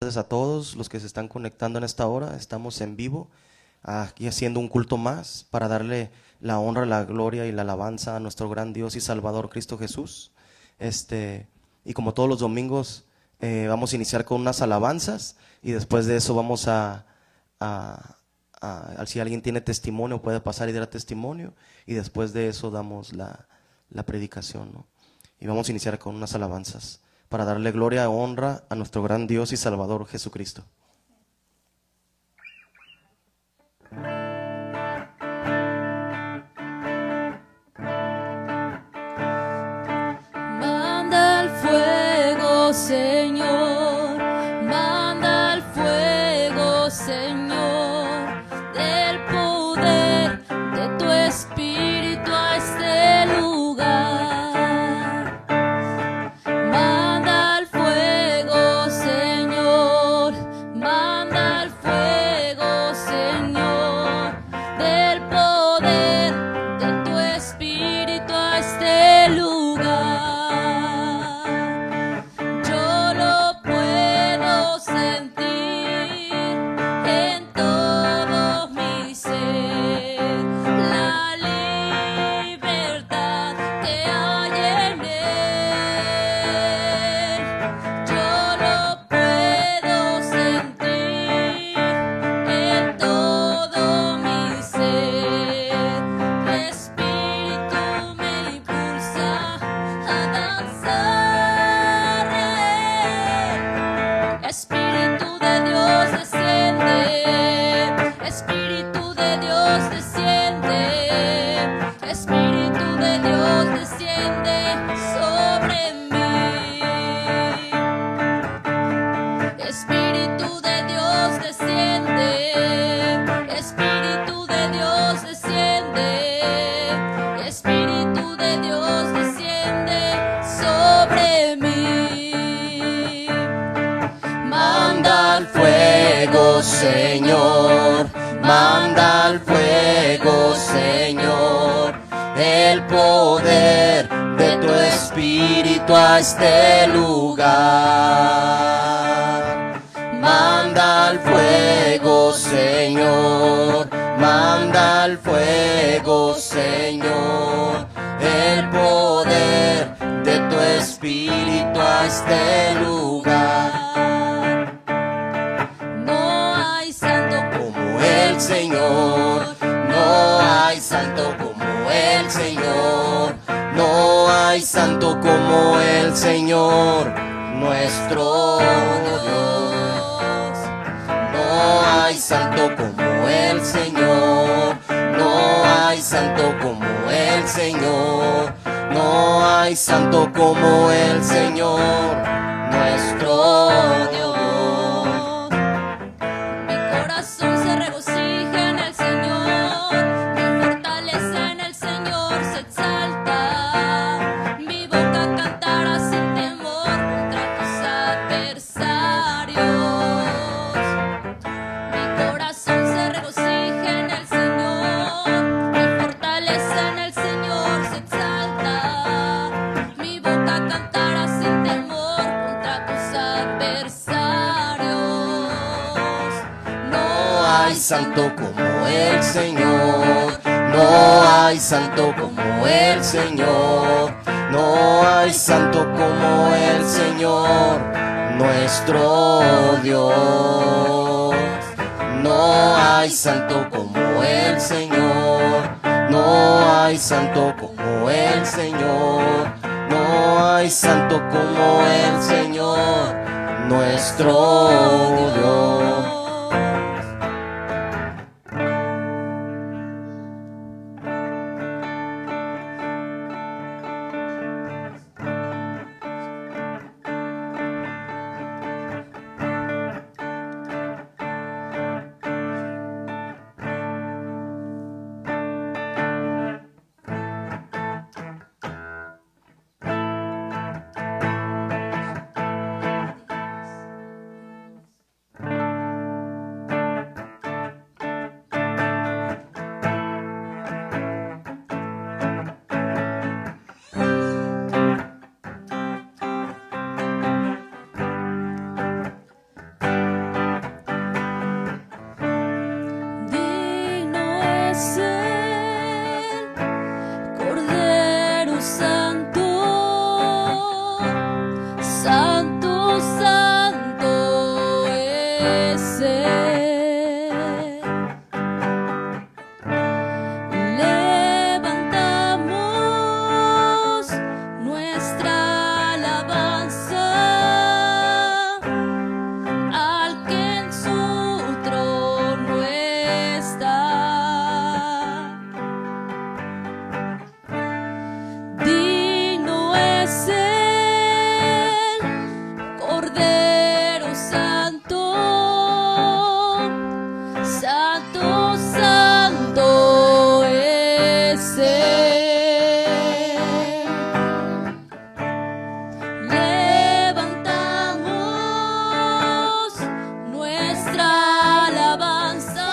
Gracias a todos los que se están conectando en esta hora. Estamos en vivo, aquí haciendo un culto más para darle la honra, la gloria y la alabanza a nuestro gran Dios y Salvador Cristo Jesús. Y como todos los domingos, vamos a iniciar con unas alabanzas y después de eso vamos si alguien tiene testimonio puede pasar y dar testimonio, y después de eso damos la predicación, ¿no? Y vamos a iniciar con unas alabanzas para darle gloria y honra a nuestro gran Dios y Salvador Jesucristo. Manda el fuego, Señor, manda el fuego, Señor, del poder de tu espíritu a este lugar. Manda el fuego, Señor, manda el fuego, Señor, del poder de tu espíritu a este lugar. Yo lo puedo sentir en todo mi ser, la libertad que hay en él. Yo lo puedo sentir en todo mi ser. Tu espíritu me impulsa a danzar. Espíritu de Dios desciende, Espíritu de Dios desciende, Espíritu de Dios desciende sobre mí. Espíritu de Dios desciende, Espíritu de Dios desciende, Espíritu de Dios desciende sobre mí. Manda el fuego, Señor, manda el fuego, Señor, el poder de tu espíritu a este lugar. Manda el fuego, Señor, manda el fuego, Señor, el poder de tu espíritu a este lugar. No hay santo Como el Señor, no hay santo como el Señor, no hay santo como el Señor, nuestro Dios. No hay santo como el Señor, no hay santo como el Señor, no hay santo como el Señor, nuestro Dios. Mi corazón se regocija en el Señor, mi fortaleza en el Señor se exalta. Mi boca cantará sin temor contra tus adversarios. Mi corazón se regocija en el Señor, mi fortaleza en el Señor se exalta. Mi boca cantará sin temor contra tus adversarios. No hay santo como el Señor, no hay santo como el Señor, no hay santo como el Señor, nuestro Dios. No hay santo como el Señor, no hay santo como el Señor, no hay santo como el Señor, nuestro Dios. Levantamos nuestra alabanza al que en su trono está. Digno es el Cordero Santo, Santo, Santo es Él. Levantamos nuestra alabanza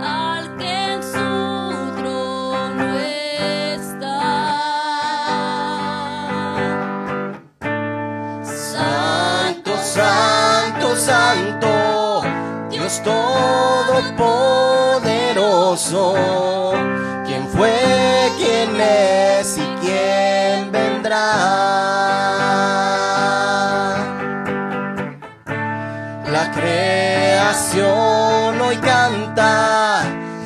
al que en su trono está. Santo, santo, santo, Dios todopoderoso, ¿quién fue, quién es y quién vendrá? La creación hoy canta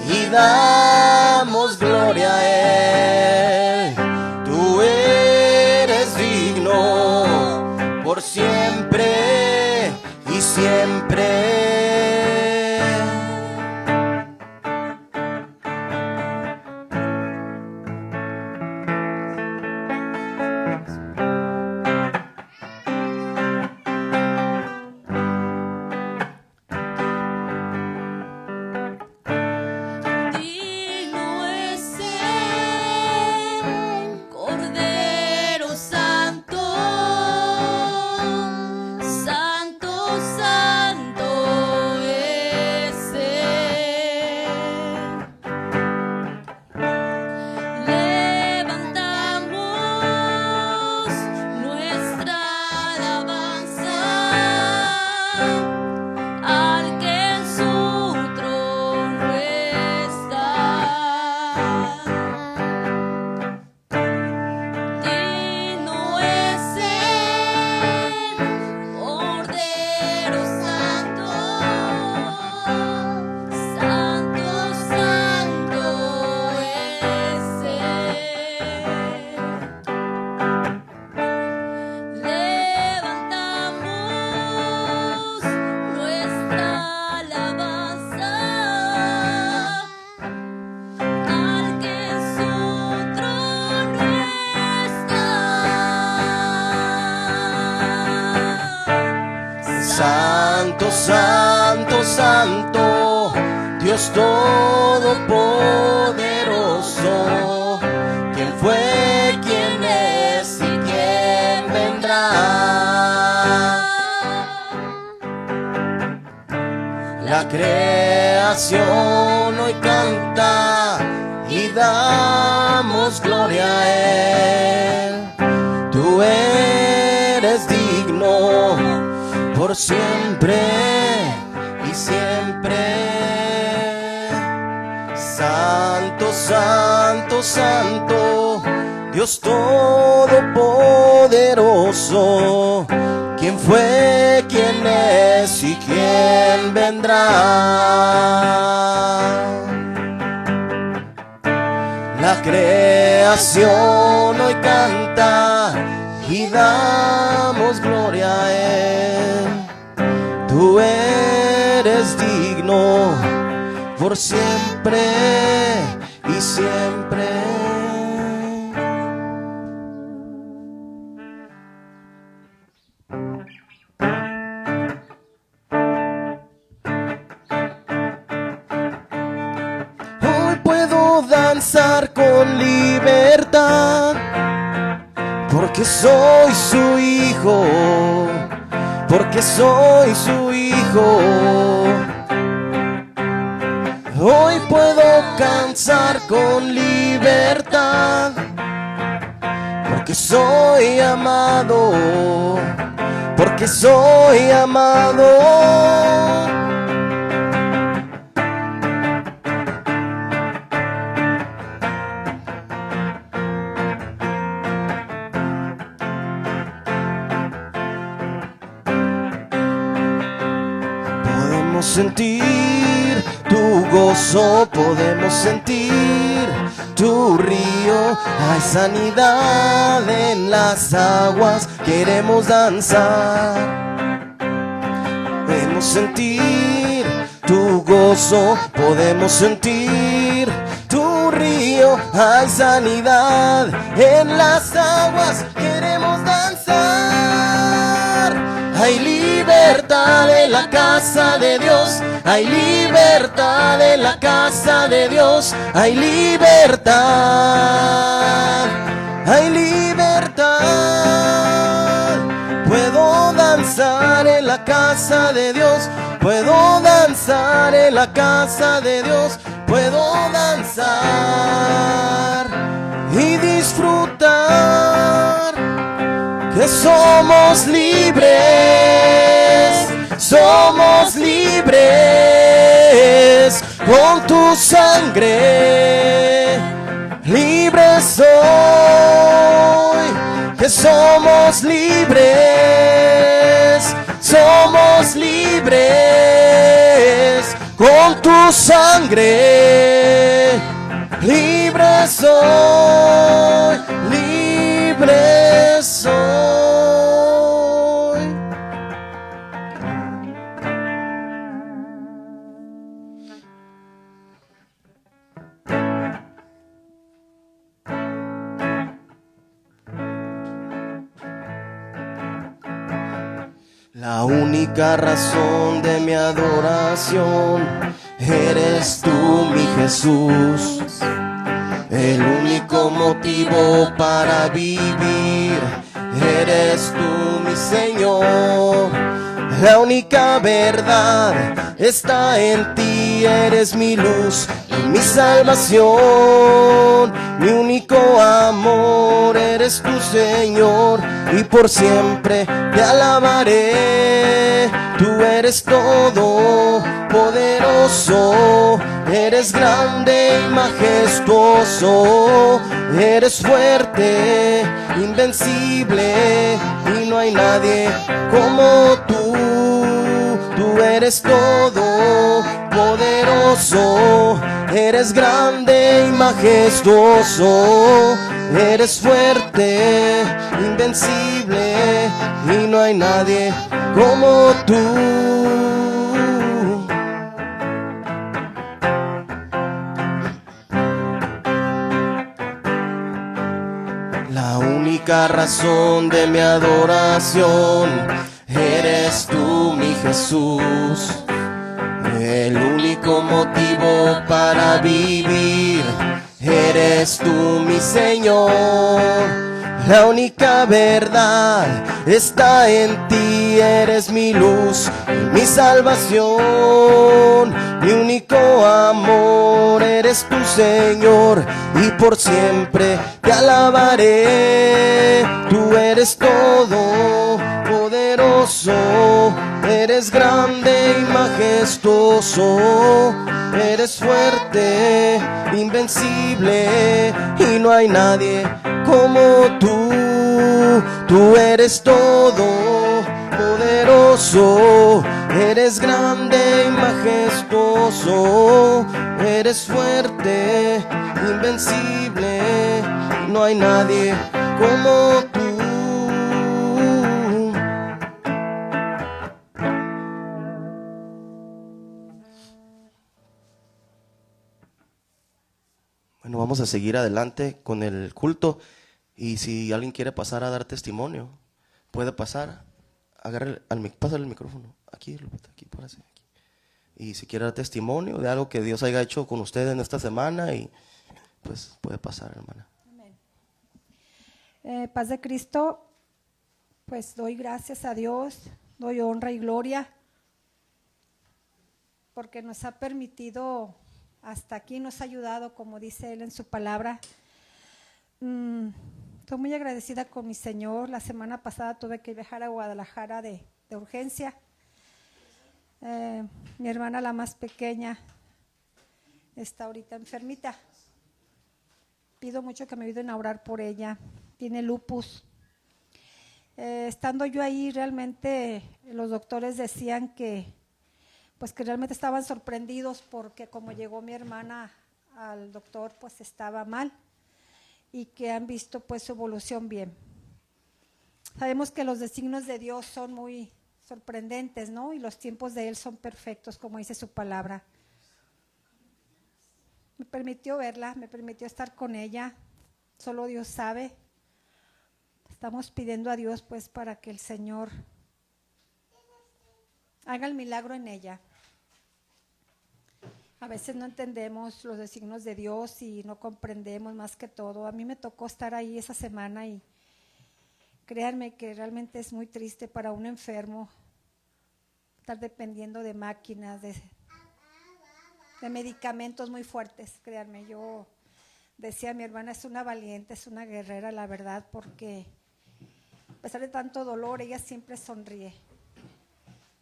y damos gloria a Él. Tú eres digno por siempre y siempre. Digno es el Cordero Santo, Santo, Santo es Él. Levantamos nuestra alabanza al que en su trono está. Digno es el Cordero Santo, Santo, Santo es Él. Levantamos nuestra alabanza al que en su trono está. Santo, santo, santo, Dios todopoderoso, ¿quién fue, quién es y quién vendrá? La creación hoy canta y damos gloria a Él. Tú eres digno por siempre y siempre. Santo, santo, santo, Dios todopoderoso, ¿quién fue, quién es y quién vendrá? La creación hoy canta y damos gloria a Él. Tú eres digno por siempre y siempre. Hoy puedo danzar con libertad, porque soy su hijo, porque soy su hijo. Hoy puedo cantar con libertad, porque soy amado, porque soy amado. podemos sentir tu gozo, podemos sentir tu río. Hay sanidad en las aguas, queremos danzar. Podemos sentir tu gozo, podemos sentir tu río. Hay sanidad en las aguas, queremos danzar. Hay libertad en la casa de Dios, hay libertad en la casa de Dios, hay libertad, hay libertad. Puedo danzar en la casa de Dios, puedo danzar en la casa de Dios, puedo danzar y disfrutar que somos libres, somos libres con tu sangre, libres soy, que somos libres, somos libres con tu sangre, libres soy, libres soy. La única razón de mi adoración eres tú, mi Jesús. El único motivo para vivir eres tú, mi Señor. La única verdad está en ti, eres mi luz y mi salvación. Mi único amor eres tu Señor, y por siempre te alabaré. Tú eres todo poderoso, eres grande y majestuoso, eres fuerte, invencible, y no hay nadie como tú. Tú eres todo poderoso, eres grande y majestuoso, eres fuerte, invencible, y no hay nadie como tú. La única razón de mi adoración eres tú, mi Jesús. El único motivo para vivir eres tú, mi Señor. La única verdad está en ti, eres mi luz y mi salvación. Mi único amor eres tu Señor, y por siempre te alabaré. Tú eres todo poderoso, eres grande y majestuoso, eres fuerte, invencible, y no hay nadie como tú. Tú eres todo poderoso, eres grande y majestuoso, eres fuerte, invencible, no hay nadie como tú. Bueno, vamos a seguir adelante con el culto, y si alguien quiere pasar a dar testimonio, puede pasar. Pásale el micrófono. Aquí, párase aquí. Y si quiere dar testimonio de algo que Dios haya hecho con usted en esta semana, y pues puede pasar, hermana. Amén. Paz de Cristo, pues doy gracias a Dios, doy honra y gloria, porque nos ha permitido hasta aquí, nos ha ayudado, como dice Él en su palabra. Estoy muy agradecida con mi Señor. La semana pasada tuve que viajar a Guadalajara de urgencia. Mi hermana, la más pequeña, está ahorita enfermita. Pido mucho que me ayuden a orar por ella. Tiene lupus. Estando yo ahí, realmente los doctores decían que pues que realmente estaban sorprendidos porque como llegó mi hermana al doctor, pues estaba mal y que han visto pues su evolución bien. Sabemos que los designios de Dios son muy sorprendentes, ¿no? Y los tiempos de Él son perfectos, como dice su palabra. Me permitió verla, me permitió estar con ella, solo Dios sabe. Estamos pidiendo a Dios pues para que el Señor haga el milagro en ella. A veces no entendemos los designios de Dios y no comprendemos más que todo. A mí me tocó estar ahí esa semana y créanme que realmente es muy triste para un enfermo estar dependiendo de máquinas, de medicamentos muy fuertes. Créanme, yo decía mi hermana, es una valiente, es una guerrera, la verdad, porque a pesar de tanto dolor, ella siempre sonríe.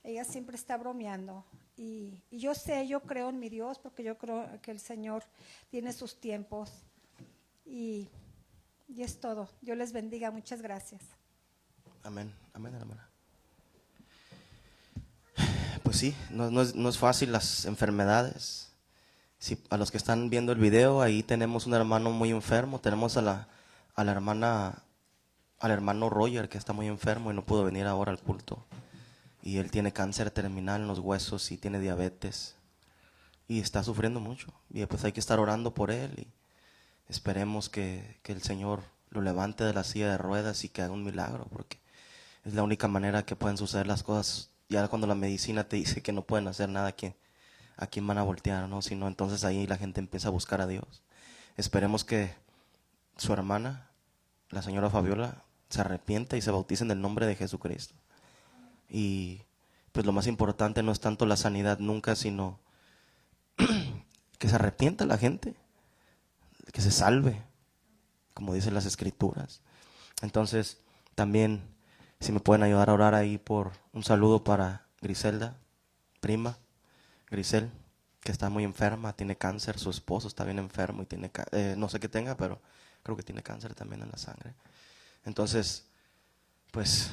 Ella siempre está bromeando. Y yo sé, yo creo en mi Dios, porque yo creo que el Señor tiene sus tiempos. Y es todo. Dios les bendiga. Muchas gracias. Amén, amén, hermana. Pues sí, no es fácil las enfermedades. Si, a los que están viendo el video, ahí tenemos un hermano muy enfermo. Tenemos a la hermana, al hermano Roger, que está muy enfermo y no pudo venir ahora al culto. Y él tiene cáncer terminal en los huesos y tiene diabetes. Y está sufriendo mucho. Y pues hay que estar orando por él. Y esperemos que el Señor lo levante de la silla de ruedas y que haga un milagro. Porque es la única manera que pueden suceder las cosas. Ya cuando la medicina te dice que no pueden hacer nada, ¿a quién van a voltear? ¿No? Sino entonces ahí la gente empieza a buscar a Dios. Esperemos que su hermana, la señora Fabiola, se arrepienta y se bautice en el nombre de Jesucristo. Y pues lo más importante no es tanto la sanidad nunca, sino que se arrepienta la gente, que se salve, como dicen las escrituras. Entonces también, si me pueden ayudar a orar ahí por un saludo para Griselda, prima Grisel, que está muy enferma, tiene cáncer, su esposo está bien enfermo y tiene no sé qué tenga, pero creo que tiene cáncer también en la sangre. Entonces, pues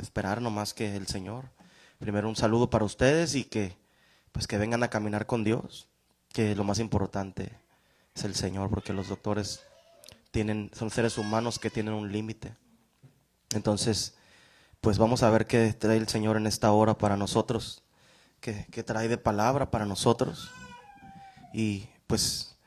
esperar nomás que el Señor, primero un saludo para ustedes y que pues que vengan a caminar con Dios, que lo más importante es el Señor, porque los doctores son seres humanos que tienen un límite. Entonces, pues vamos a ver qué trae el Señor en esta hora para nosotros, qué trae de palabra para nosotros. Y pues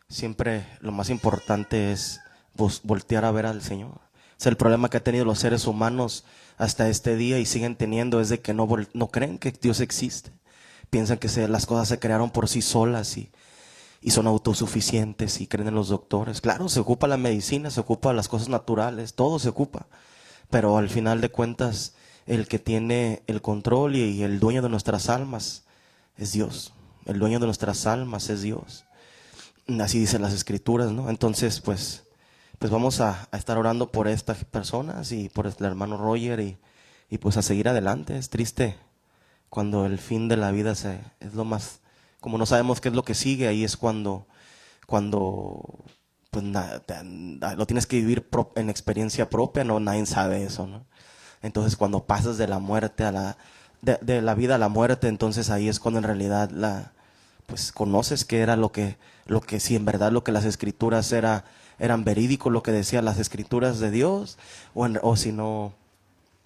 siempre lo más importante es voltear a ver al Señor. O sea, el problema que han tenido los seres humanos hasta este día y siguen teniendo es de que no creen que Dios existe. Piensan que las cosas se crearon por sí solas y son autosuficientes y creen en los doctores. Claro, se ocupa la medicina, se ocupa las cosas naturales, todo se ocupa. Pero al final de cuentas, el que tiene el control y el dueño de nuestras almas es Dios. El dueño de nuestras almas es Dios. Así dicen las escrituras, ¿no? Entonces, pues vamos a estar orando por estas personas y por el hermano Roger y pues a seguir adelante. Es triste cuando el fin de la vida es lo más, como no sabemos qué es lo que sigue, ahí es cuando pues lo tienes que vivir en experiencia propia, no, nadie sabe eso, ¿no? Entonces cuando pasas de la muerte de la vida a la muerte, entonces ahí es cuando en realidad pues conoces que era lo que si en verdad lo que las escrituras eran verídicos, lo que decían las escrituras de Dios, o si no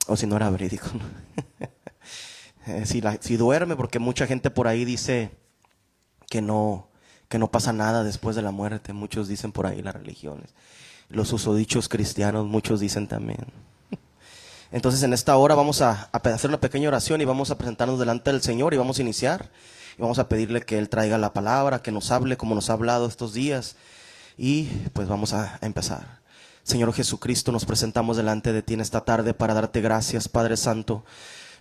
era verídico, ¿no? Si duerme, porque mucha gente por ahí dice que no pasa nada después de la muerte. Muchos dicen por ahí las religiones. Los usodichos cristianos, muchos dicen también. Entonces en esta hora vamos a hacer una pequeña oración y vamos a presentarnos delante del Señor y vamos a iniciar. Y vamos a pedirle que Él traiga la palabra, que nos hable como nos ha hablado estos días. Y pues vamos a empezar. Señor Jesucristo, nos presentamos delante de ti en esta tarde para darte gracias, Padre Santo,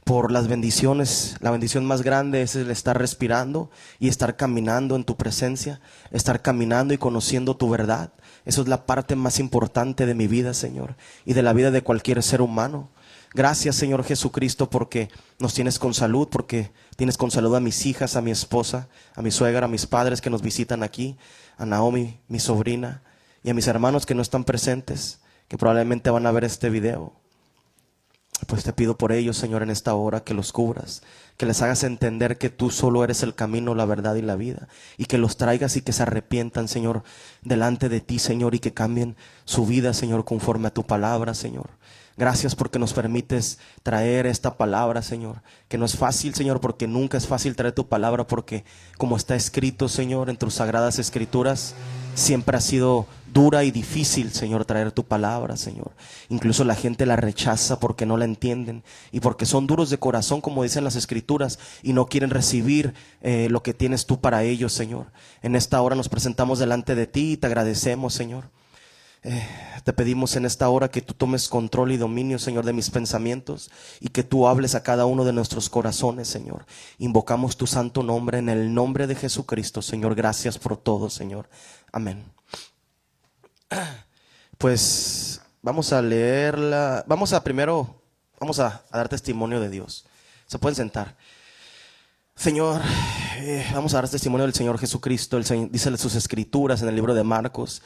por las bendiciones. La bendición más grande es el estar respirando y estar caminando en tu presencia, estar caminando y conociendo tu verdad. Eso es la parte más importante de mi vida, Señor, y de la vida de cualquier ser humano. Gracias, Señor Jesucristo, porque nos tienes con salud, porque tienes con salud a mis hijas, a mi esposa, a mi suegra, a mis padres que nos visitan aquí, a Naomi, mi sobrina, y a mis hermanos que no están presentes, que probablemente van a ver este video. Pues te pido por ellos, Señor, en esta hora, que los cubras, que les hagas entender que tú solo eres el camino, la verdad y la vida, y que los traigas y que se arrepientan, Señor, delante de ti, Señor, y que cambien su vida, Señor, conforme a tu palabra, Señor. Gracias porque nos permites traer esta palabra, Señor, que no es fácil, Señor, porque nunca es fácil traer tu palabra, porque como está escrito, Señor, en tus sagradas escrituras, siempre ha sido dura y difícil, Señor, traer tu palabra, Señor. Incluso la gente la rechaza porque no la entienden y porque son duros de corazón, como dicen las escrituras, y no quieren recibir lo que tienes tú para ellos, Señor. En esta hora nos presentamos delante de ti y te agradecemos, Señor. Te pedimos en esta hora que tú tomes control y dominio, Señor, de mis pensamientos y que tú hables a cada uno de nuestros corazones, Señor. Invocamos tu santo nombre en el nombre de Jesucristo, Señor. Gracias por todo, Señor. Amén. Pues vamos a leerla. Vamos a dar testimonio de Dios. Se pueden sentar. Señor, vamos a dar testimonio del Señor Jesucristo. Dice en sus escrituras en el libro de Marcos: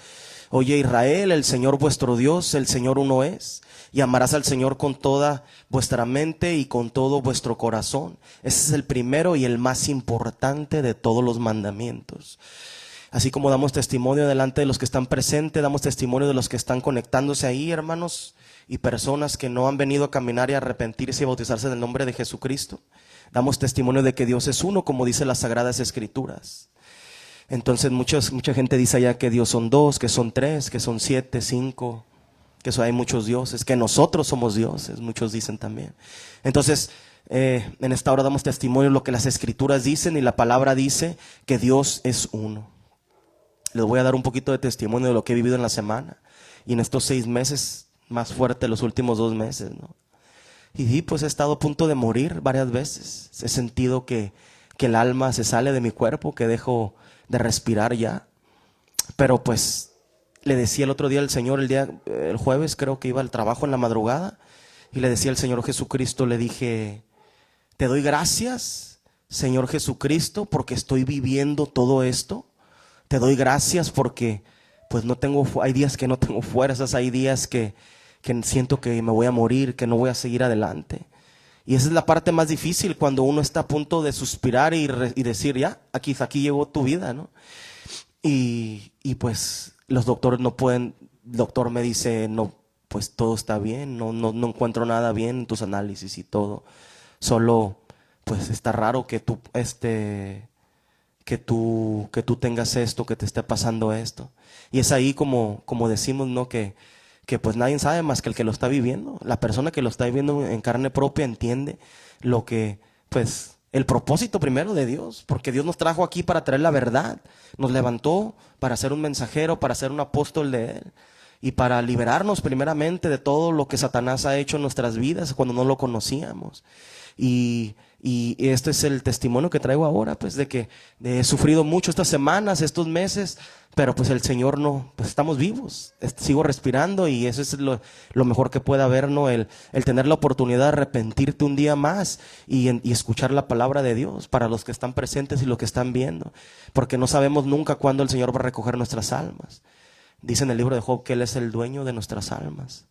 Oye Israel, el Señor vuestro Dios, el Señor uno es, y amarás al Señor con toda vuestra mente y con todo vuestro corazón. Ese es el primero y el más importante de todos los mandamientos. Así como damos testimonio delante de los que están presentes, damos testimonio de los que están conectándose ahí, hermanos, y personas que no han venido a caminar y a arrepentirse y bautizarse en el nombre de Jesucristo. Damos testimonio de que Dios es uno, como dice las Sagradas Escrituras. Entonces mucha gente dice allá que Dios son dos, que son tres, que son 7, 5, que hay muchos dioses, que nosotros somos dioses, muchos dicen también. Entonces en esta hora damos testimonio de lo que las Escrituras dicen, y la palabra dice que Dios es uno. Les voy a dar un poquito de testimonio de lo que he vivido en la semana y en estos 6 meses, más fuerte los últimos 2 meses, ¿no? Y pues he estado a punto de morir varias veces. He sentido que el alma se sale de mi cuerpo, que dejo de respirar ya. Pero pues le decía el otro día al Señor, el jueves creo que iba al trabajo en la madrugada, y le decía al Señor Jesucristo, le dije: te doy gracias, Señor Jesucristo, porque estoy viviendo todo esto. Te doy gracias porque pues hay días que no tengo fuerzas, hay días que siento que me voy a morir, que no voy a seguir adelante. Y esa es la parte más difícil, cuando uno está a punto de suspirar y decir: ya, aquí llegó tu vida, ¿no? Y pues los doctores no pueden. El doctor me dice: no, pues todo está bien, no encuentro nada bien en tus análisis y todo. Solo pues está raro que tú tengas esto, que te esté pasando esto. Y es ahí como decimos, ¿no? Que pues nadie sabe más que el que lo está viviendo. La persona que lo está viviendo en carne propia entiende lo que, pues, el propósito primero de Dios, porque Dios nos trajo aquí para traer la verdad. Nos levantó para ser un mensajero, para ser un apóstol de Él, y para liberarnos primeramente de todo lo que Satanás ha hecho en nuestras vidas cuando no lo conocíamos. Y este es el testimonio que traigo ahora, pues, de que he sufrido mucho estas semanas, estos meses, pero pues el Señor no, pues estamos vivos, sigo respirando, y eso es lo mejor que puede haber, ¿no? El tener la oportunidad de arrepentirte un día más y escuchar la palabra de Dios para los que están presentes y los que están viendo, porque no sabemos nunca cuándo el Señor va a recoger nuestras almas. Dice en el libro de Job que Él es el dueño de nuestras almas.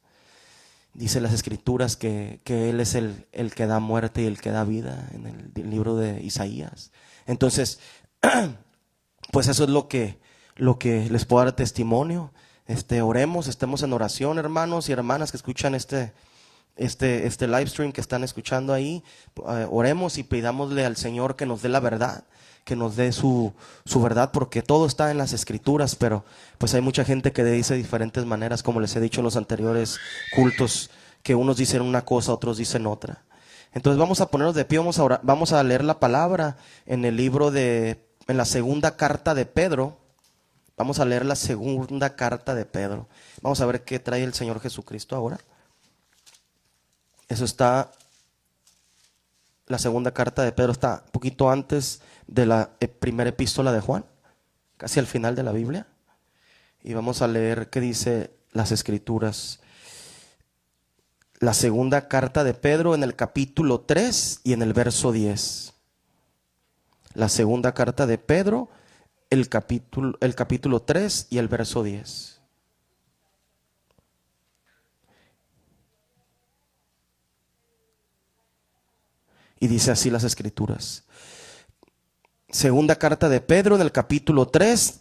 Dice las Escrituras que Él es el que da muerte y el que da vida, en el libro de Isaías. Entonces, pues eso es lo que les puedo dar testimonio. Oremos, estemos en oración, hermanos y hermanas que escuchan este live stream, que están escuchando ahí. Oremos y pidámosle al Señor que nos dé la verdad, que nos dé su verdad, porque todo está en las Escrituras, pero pues hay mucha gente que dice de diferentes maneras, como les he dicho en los anteriores cultos, que unos dicen una cosa, otros dicen otra. Entonces vamos a ponernos de pie, vamos a orar, vamos a leer la palabra en la segunda carta de Pedro. Vamos a leer la segunda carta de Pedro. Vamos a ver qué trae el Señor Jesucristo ahora. Eso está, la segunda carta de Pedro está un poquito antes de la primera epístola de Juan, casi al final de la Biblia. Y vamos a leer qué dice las Escrituras. La segunda carta de Pedro, en el capítulo 3 y en el verso 10. La segunda carta de Pedro, el capítulo 3 y el verso 10. Y dice así las escrituras. Segunda carta de Pedro en el capítulo 3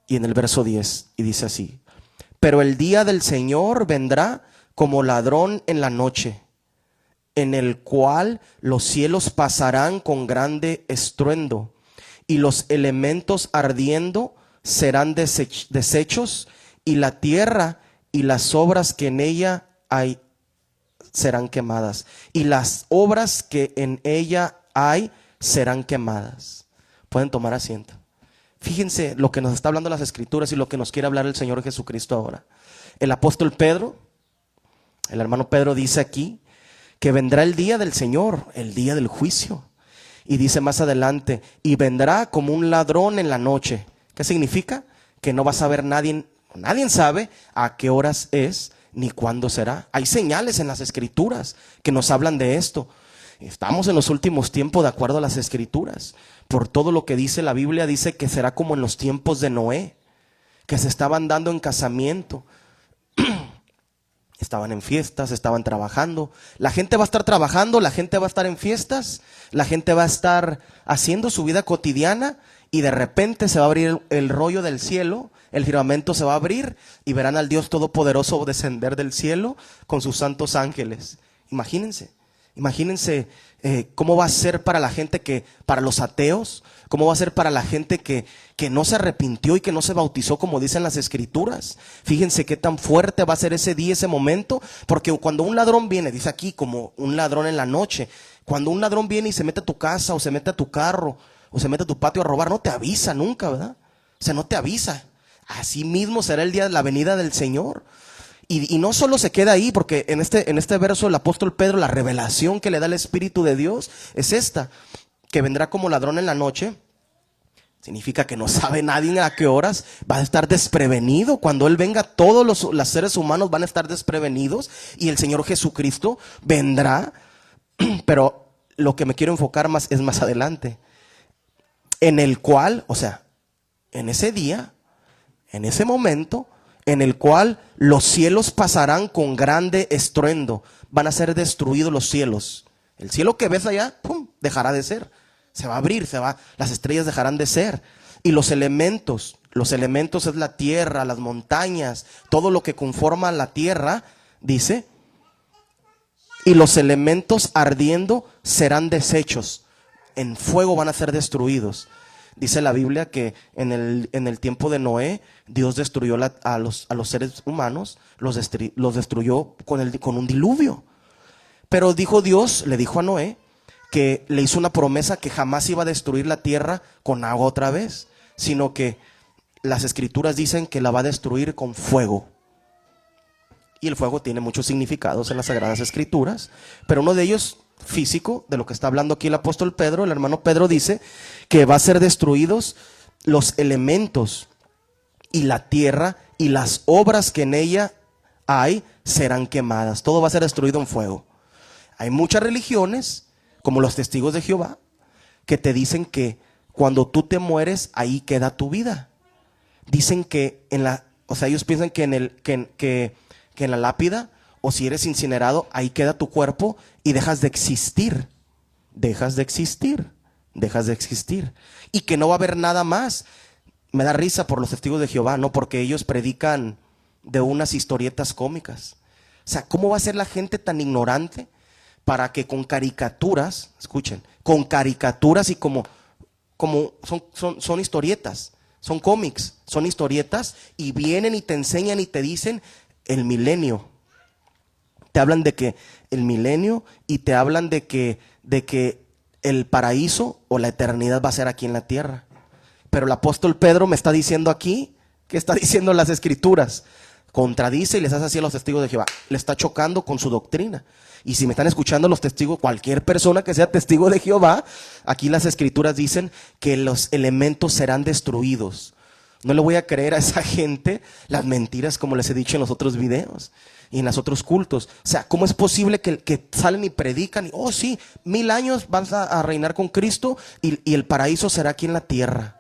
y en el verso 10. Y dice así: pero el día del Señor vendrá como ladrón en la noche, en el cual los cielos pasarán con grande estruendo, y los elementos ardiendo serán deshechos, y la tierra y las obras que en ella hay serán quemadas, y las obras que en ella hay serán quemadas. Pueden tomar asiento. Fíjense lo que nos está hablando las escrituras y lo que nos quiere hablar el Señor Jesucristo ahora. El apóstol Pedro, el hermano Pedro, dice aquí que vendrá el día del Señor, el día del juicio. Y dice más adelante: y vendrá como un ladrón en la noche. ¿Qué significa? Que no va a saber nadie sabe a qué horas es ni cuándo será. Hay señales en las escrituras que nos hablan de esto. Estamos en los últimos tiempos de acuerdo a las escrituras. Por todo lo que dice la Biblia, dice que será como en los tiempos de Noé, que se estaban dando en casamiento. Estaban en fiestas, estaban trabajando. La gente va a estar trabajando, la gente va a estar en fiestas, la gente va a estar haciendo su vida cotidiana, y de repente se va a abrir el rollo del cielo, el firmamento se va a abrir y verán al Dios Todopoderoso descender del cielo con sus santos ángeles. Imagínense cómo va a ser para la gente para los ateos, cómo va a ser para la gente que no se arrepintió y que no se bautizó como dicen las escrituras. Fíjense qué tan fuerte va a ser ese día, ese momento, porque cuando un ladrón viene, dice aquí, como un ladrón en la noche, cuando un ladrón viene y se mete a tu casa o se mete a tu carro o se mete a tu patio a robar, no te avisa nunca, ¿verdad? O sea, no te avisa. Así mismo será el día de la venida del Señor. Y no solo se queda ahí, porque en este verso el apóstol Pedro, la revelación que le da el Espíritu de Dios es esta: que vendrá como ladrón en la noche. Significa que no sabe nadie a qué horas, va a estar desprevenido. Cuando Él venga, todos los seres humanos van a estar desprevenidos, y el Señor Jesucristo vendrá. Pero lo que me quiero enfocar más es más adelante, en el cual, o sea, en ese día, en ese momento, en el cual los cielos pasarán con grande estruendo. Van a ser destruidos los cielos. El cielo que ves allá, ¡pum!, dejará de ser. Se va a abrir, las estrellas dejarán de ser. Y los elementos es la tierra, las montañas, todo lo que conforma la tierra, dice. Y los elementos ardiendo serán deshechos. En fuego van a ser destruidos. Dice la Biblia que en el tiempo de Noé, Dios destruyó a los seres humanos, los destruyó con un diluvio. Pero Dios le dijo a Noé que le hizo una promesa que jamás iba a destruir la tierra con agua otra vez, sino que las escrituras dicen que la va a destruir con fuego. Y el fuego tiene muchos significados en las Sagradas Escrituras, pero uno de ellos físico, de lo que está hablando aquí el apóstol Pedro, el hermano Pedro, dice que va a ser destruidos los elementos, y la tierra y las obras que en ella hay serán quemadas. Todo va a ser destruido en fuego. Hay muchas religiones, como los testigos de Jehová, que te dicen que cuando tú te mueres, ahí queda tu vida. Dicen que ellos piensan que en la lápida, o si eres incinerado, ahí queda tu cuerpo y dejas de existir. Y que no va a haber nada más. Me da risa por los testigos de Jehová, ¿no? Porque ellos predican de unas historietas cómicas. O sea, ¿cómo va a ser la gente tan ignorante para que con caricaturas, escuchen, con caricaturas y como son historietas, son cómics, son historietas, y vienen y te enseñan y te dicen el milenio? Te hablan de que el milenio, y te hablan de que el paraíso o la eternidad va a ser aquí en la tierra. Pero el apóstol Pedro me está diciendo aquí, ¿qué está diciendo las escrituras? Contradice y les hace así a los testigos de Jehová. Le está chocando con su doctrina. Y si me están escuchando los testigos, cualquier persona que sea testigo de Jehová, aquí las escrituras dicen que los elementos serán destruidos. No le voy a creer a esa gente las mentiras, como les he dicho en los otros videos y en los otros cultos. O sea, ¿cómo es posible que salen y predican? Oh sí, 1000 años vas a reinar con Cristo y el paraíso será aquí en la tierra.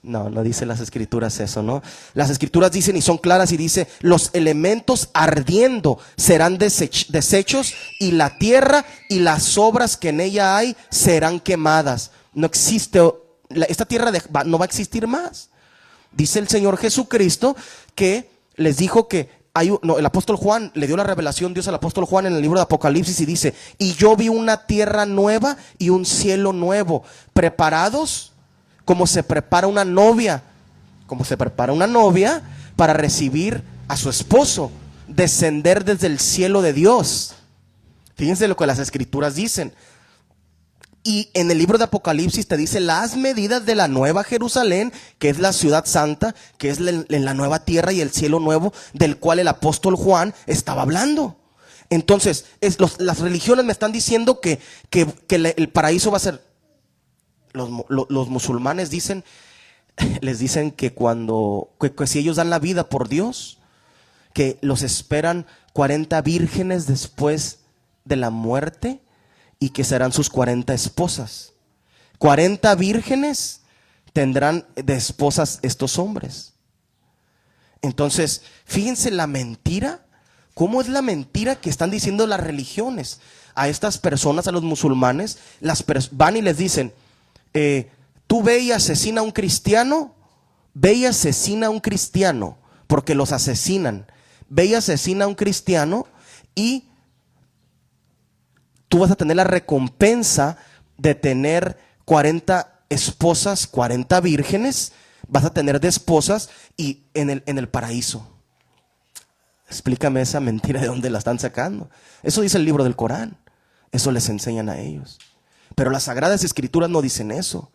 No, no dice las escrituras eso, ¿no? Las escrituras dicen y son claras y dice: los elementos ardiendo serán deshechos y la tierra y las obras que en ella hay serán quemadas. No existe, esta tierra no va a existir más. Dice el Señor Jesucristo que les dijo que el apóstol Juan le dio la revelación, Dios al apóstol Juan en el libro de Apocalipsis, y dice: y yo vi una tierra nueva y un cielo nuevo, preparados como se prepara una novia, para recibir a su esposo, descender desde el cielo de Dios. Fíjense lo que las escrituras dicen. Y en el libro de Apocalipsis te dice las medidas de la nueva Jerusalén, que es la ciudad santa, que es la nueva tierra y el cielo nuevo, del cual el apóstol Juan estaba hablando. Entonces, las religiones me están diciendo que el paraíso va a ser... Los musulmanes les dicen que que si ellos dan la vida por Dios, que los esperan 40 vírgenes después de la muerte y que serán sus 40 esposas. 40 vírgenes tendrán de esposas estos hombres. Entonces, fíjense la mentira, cómo es la mentira que están diciendo las religiones. A estas personas, a los musulmanes, van y les dicen: tú ve y asesina a un cristiano, porque los asesinan. Ve y asesina a un cristiano y tú vas a tener la recompensa de tener 40 esposas, 40 vírgenes, vas a tener de esposas y en el paraíso. Explícame esa mentira, ¿de dónde la están sacando? Eso dice el libro del Corán, eso les enseñan a ellos. Pero las sagradas escrituras no dicen eso.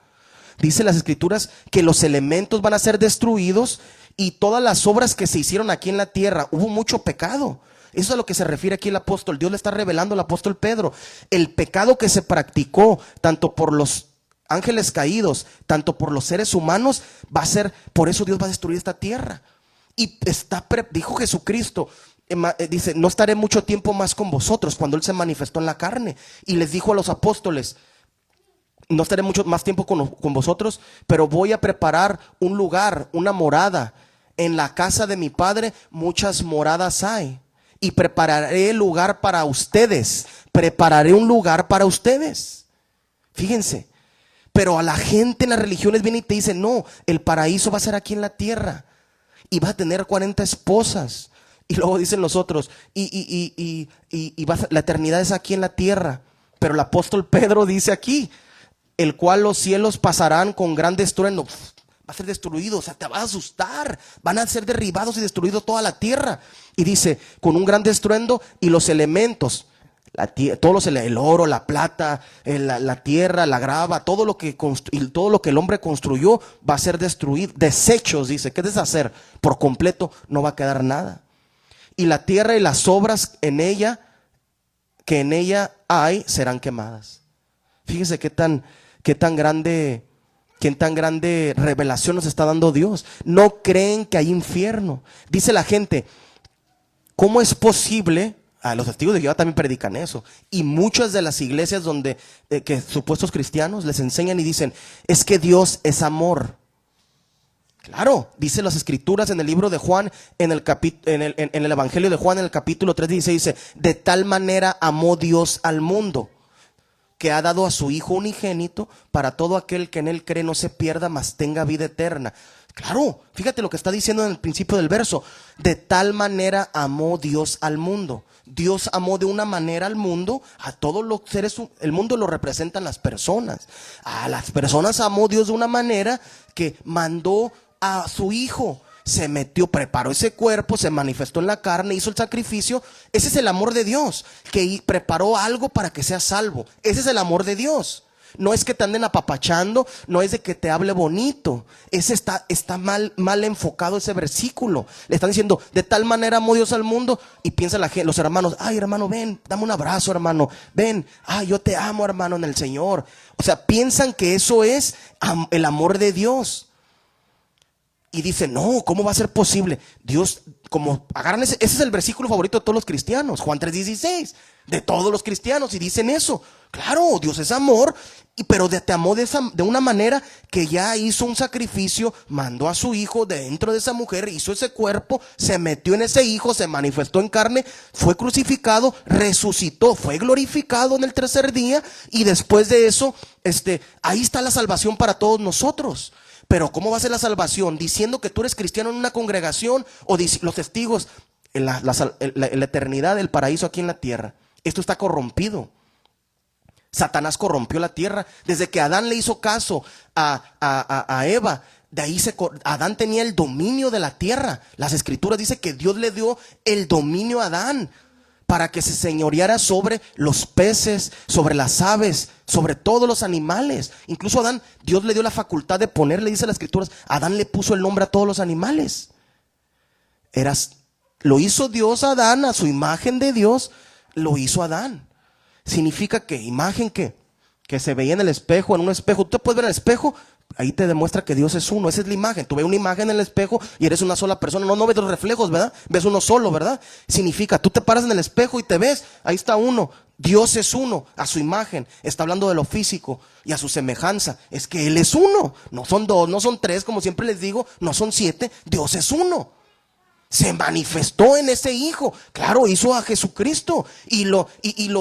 Dice las escrituras que los elementos van a ser destruidos y todas las obras que se hicieron aquí en la tierra, hubo mucho pecado. Eso es a lo que se refiere aquí el apóstol. Dios le está revelando al apóstol Pedro. El pecado que se practicó tanto por los ángeles caídos, tanto por los seres humanos, va a ser, por eso Dios va a destruir esta tierra. Y dijo Jesucristo, dice: no estaré mucho tiempo más con vosotros, cuando Él se manifestó en la carne. Y les dijo a los apóstoles: no estaré mucho más tiempo con vosotros, pero voy a preparar un lugar, una morada. En la casa de mi Padre muchas moradas hay. Y prepararé lugar para ustedes. Prepararé un lugar para ustedes. Fíjense. Pero a la gente en las religiones viene y te dice: no, el paraíso va a ser aquí en la tierra. Y vas a tener 40 esposas. Y luego dicen los otros: la eternidad es aquí en la tierra. Pero el apóstol Pedro dice aquí: el cual los cielos pasarán con gran estruendo. Va a ser destruido, o sea, te va a asustar. Van a ser derribados y destruidos toda la tierra. Y dice: con un gran estruendo, y los elementos, el oro, la plata, la tierra, la grava, todo lo que el hombre construyó va a ser destruido. Desechos, dice. ¿Qué es deshacer? Por completo, no va a quedar nada. Y la tierra y las obras que en ella hay serán quemadas. Fíjese qué tan grande revelación nos está dando Dios. No creen que hay infierno. Dice la gente: ¿cómo es posible? Los testigos de Jehová también predican eso. Y muchas de las iglesias que supuestos cristianos les enseñan y dicen: es que Dios es amor. Claro, dice las escrituras en el libro de Juan, en el evangelio de Juan, en el capítulo 3, dice: de tal manera amó Dios al mundo, que ha dado a su Hijo unigénito, para todo aquel que en Él cree no se pierda, mas tenga vida eterna. Claro, fíjate lo que está diciendo en el principio del verso: de tal manera amó Dios al mundo. Dios amó de una manera al mundo, a todos los seres. El mundo lo representan las personas. A las personas amó Dios de una manera que mandó a su Hijo. Se metió, preparó ese cuerpo, se manifestó en la carne, hizo el sacrificio. Ese es el amor de Dios, que preparó algo para que seas salvo. Ese es el amor de Dios. No es que te anden apapachando, no es de que te hable bonito. Ese está mal enfocado ese versículo. Le están diciendo: de tal manera amó Dios al mundo. Y piensa los hermanos: ay, hermano, ven, dame un abrazo, hermano, ven, ay, yo te amo, hermano, en el Señor. O sea, piensan que eso es el amor de Dios. Y dice, no, ¿cómo va a ser posible? Dios, como agarran ese es el versículo favorito de todos los cristianos, Juan 3:16, de todos los cristianos, y dicen eso. Claro, Dios es amor, pero te amó de una manera que ya hizo un sacrificio, mandó a su hijo dentro de esa mujer, hizo ese cuerpo, se metió en ese hijo, se manifestó en carne, fue crucificado, resucitó, fue glorificado en el tercer día, y después de eso, ahí está la salvación para todos nosotros. Pero ¿cómo va a ser la salvación? ¿Diciendo que tú eres cristiano en una congregación o los testigos en la eternidad del paraíso aquí en la tierra? Esto está corrompido. Satanás corrompió la tierra. Desde que Adán le hizo caso a Eva, de ahí Adán tenía el dominio de la tierra. Las escrituras dicen que Dios le dio el dominio a Adán para que se señoreara sobre los peces, sobre las aves, sobre todos los animales. Incluso a Adán, Dios le dio la facultad de ponerle, dice las escrituras, Adán le puso el nombre a todos los animales. Lo hizo Dios a Adán, a su imagen de Dios, lo hizo Adán. Significa que imagen que se veía en el espejo, en un espejo, tú te puedes ver en el espejo, ahí te demuestra que Dios es uno. Esa es la imagen. Tú ves una imagen en el espejo y eres una sola persona. No ves los reflejos, ¿verdad? Ves uno solo, ¿verdad? Significa, tú te paras en el espejo y te ves, ahí está uno. Dios es uno, a su imagen. Está hablando de lo físico y a su semejanza. Es que Él es uno. No son dos, no son tres, como siempre les digo, no son 7. Dios es uno. Se manifestó en ese hijo. Claro, hizo a Jesucristo y lo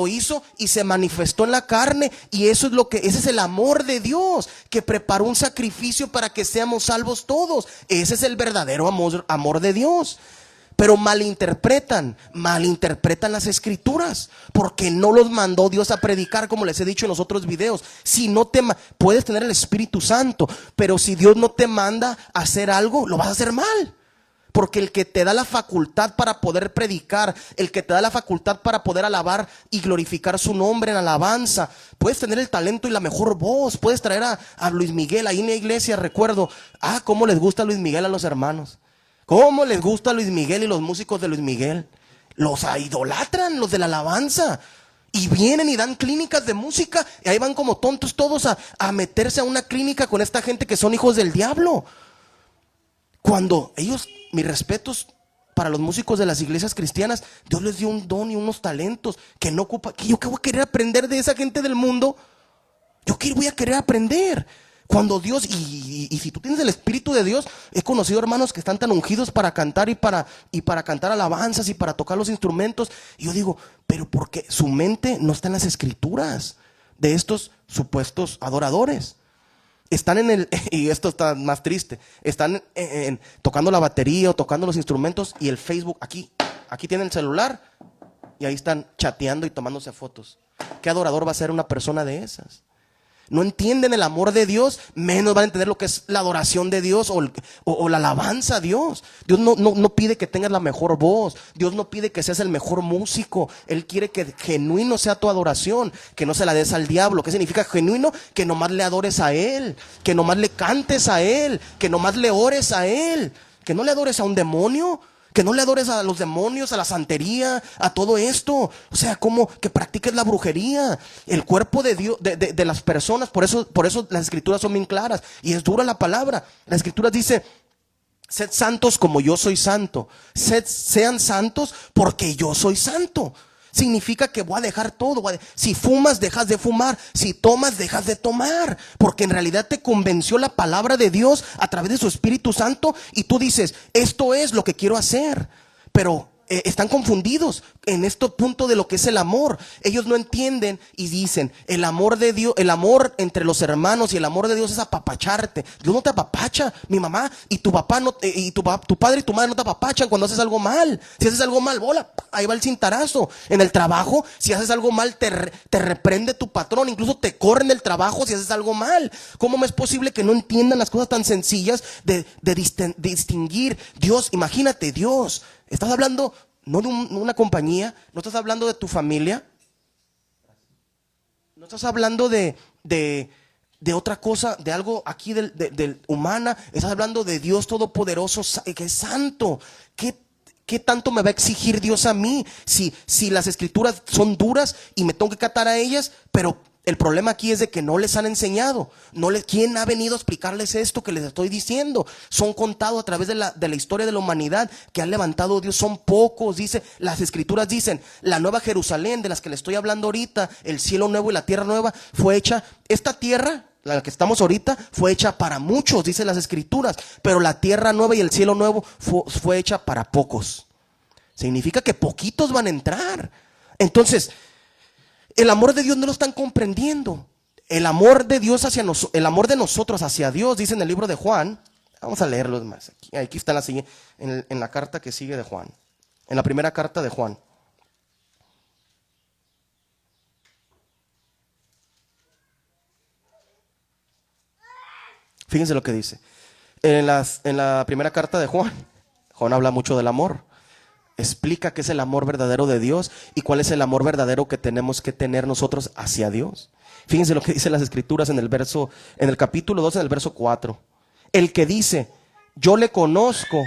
hizo y se manifestó en la carne. Y ese es el amor de Dios, que preparó un sacrificio para que seamos salvos todos. Ese es el verdadero amor de Dios. Pero malinterpretan las escrituras, porque no los mandó Dios a predicar, como les he dicho en los otros videos. Si no puedes tener el Espíritu Santo, pero si Dios no te manda a hacer algo, lo vas a hacer mal. Porque el que te da la facultad para poder predicar, el que te da la facultad para poder alabar y glorificar su nombre en alabanza, puedes tener el talento y la mejor voz, puedes traer a Luis Miguel. Ahí en la iglesia recuerdo, cómo les gusta Luis Miguel a los hermanos, cómo les gusta Luis Miguel y los músicos de Luis Miguel, los idolatran, los de la alabanza. Y vienen y dan clínicas de música, y ahí van como tontos todos a meterse a una clínica con esta gente que son hijos del diablo. Cuando ellos, mis respetos para los músicos de las iglesias cristianas, Dios les dio un don y unos talentos que no ocupa. ¿Que yo qué voy a querer aprender de esa gente del mundo? Yo qué voy a querer aprender. Cuando Dios, y si tú tienes el Espíritu de Dios, he conocido hermanos que están tan ungidos para cantar y para cantar alabanzas y para tocar los instrumentos. Y yo digo, pero ¿por qué? Su mente no está en las escrituras de estos supuestos adoradores. Están y esto está más triste, están tocando la batería o tocando los instrumentos y el Facebook, aquí tienen el celular y ahí están chateando y tomándose fotos. ¿Qué adorador va a ser una persona de esas? No entienden el amor de Dios, menos van a entender lo que es la adoración de Dios o la alabanza a Dios. Dios no pide que tengas la mejor voz, Dios no pide que seas el mejor músico. Él quiere que genuino sea tu adoración, que no se la des al diablo. ¿Qué significa genuino? Que nomás le adores a Él, que nomás le cantes a Él, que nomás le ores a Él, que no le adores a un demonio, que no le adores a los demonios, a la santería, a todo esto. O sea, como que practiques la brujería, el cuerpo de Dios, de las personas. Por eso las escrituras son bien claras y es dura la palabra. La escritura dice: sed santos como yo soy santo. Sean santos porque yo soy santo. Significa que voy a dejar todo. Si fumas, dejas de fumar. Si tomas, dejas de tomar. Porque en realidad te convenció la palabra de Dios a través de su Espíritu Santo. Y tú dices, esto es lo que quiero hacer. Pero están confundidos en este punto de lo que es el amor. Ellos no entienden y dicen, el amor de Dios, el amor entre los hermanos y el amor de Dios es apapacharte. Dios no te apapacha, mi mamá y tu papá tu padre y tu madre no te apapachan cuando haces algo mal. Si haces algo mal, bola, ahí va el cintarazo. En el trabajo, si haces algo mal, te reprende tu patrón, incluso te corren del trabajo si haces algo mal. ¿Cómo es posible que no entiendan las cosas tan sencillas de distinguir? Dios, imagínate, Dios. Estás hablando no de una compañía, no estás hablando de tu familia, no estás hablando de otra cosa, de algo aquí del humana. Estás hablando de Dios Todopoderoso, que es santo. ¿Qué tanto me va a exigir Dios a mí? Si las escrituras son duras y me tengo que catar a ellas, pero El problema aquí es de que no les han enseñado. ¿Quién ha venido a explicarles esto que les estoy diciendo? Son contados a través de la historia de la humanidad que han levantado Dios. Son pocos, dice, las escrituras dicen, la nueva Jerusalén de las que le estoy hablando ahorita, el cielo nuevo y la tierra nueva, fue hecha, esta tierra, la que estamos ahorita, fue hecha para muchos, dicen las escrituras, pero la tierra nueva y el cielo nuevo fue hecha para pocos. Significa que poquitos van a entrar. Entonces, el amor de Dios no lo están comprendiendo. El amor de Dios el amor de nosotros hacia Dios, dice en el libro de Juan. Vamos a leerlo más. Aquí está en la carta que sigue de Juan. En la primera carta de Juan. Fíjense lo que dice. En la primera carta de Juan, Juan habla mucho del amor. Explica qué es el amor verdadero de Dios y cuál es el amor verdadero que tenemos que tener nosotros hacia Dios. Fíjense lo que dicen las escrituras en el capítulo 2, en el verso 4. El que dice, yo le conozco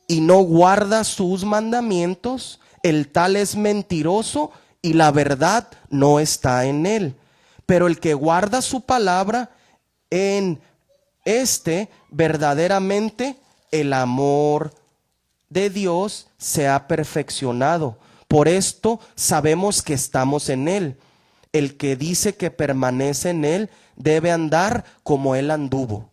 y no guarda sus mandamientos, el tal es mentiroso y la verdad no está en él. Pero el que guarda su palabra, en verdaderamente el amor de Dios se ha perfeccionado. Por esto sabemos que estamos en él. El que dice que permanece en él debe andar como él anduvo.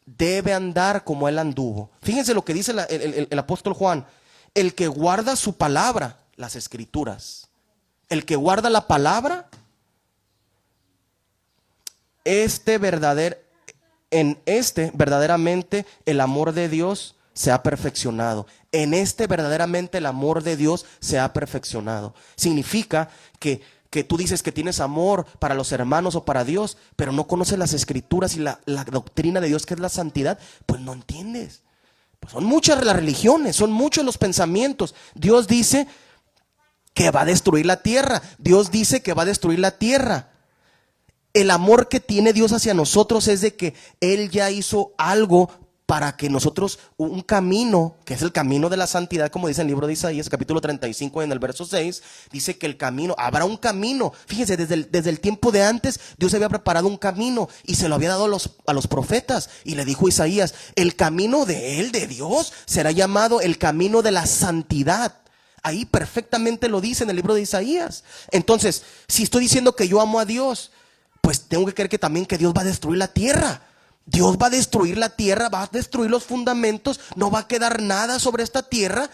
Debe andar como él anduvo. Fíjense lo que dice el apóstol Juan. El que guarda su palabra, las escrituras. El que guarda la palabra, verdaderamente el amor de Dios se ha perfeccionado. Verdaderamente el amor de Dios se ha perfeccionado. Significa que tú dices que tienes amor para los hermanos o para Dios, pero no conoces las escrituras y la doctrina de Dios, que es la santidad, pues no entiendes. Pues son muchas las religiones, son muchos los pensamientos. Dios dice que va a destruir la tierra. Dios dice que va a destruir la tierra. El amor que tiene Dios hacia nosotros es de que Él ya hizo algo para que nosotros, un camino, que es el camino de la santidad, como dice el libro de Isaías, capítulo 35, en el verso 6, dice que habrá un camino. Fíjense, desde el tiempo de antes, Dios había preparado un camino y se lo había dado a los profetas. Y le dijo a Isaías, el camino de Él, de Dios, será llamado el camino de la santidad. Ahí perfectamente lo dice en el libro de Isaías. Entonces, si estoy diciendo que yo amo a Dios, pues tengo que creer que también que Dios va a destruir la tierra. Dios va a destruir la tierra, va a destruir los fundamentos, no va a quedar nada sobre esta tierra.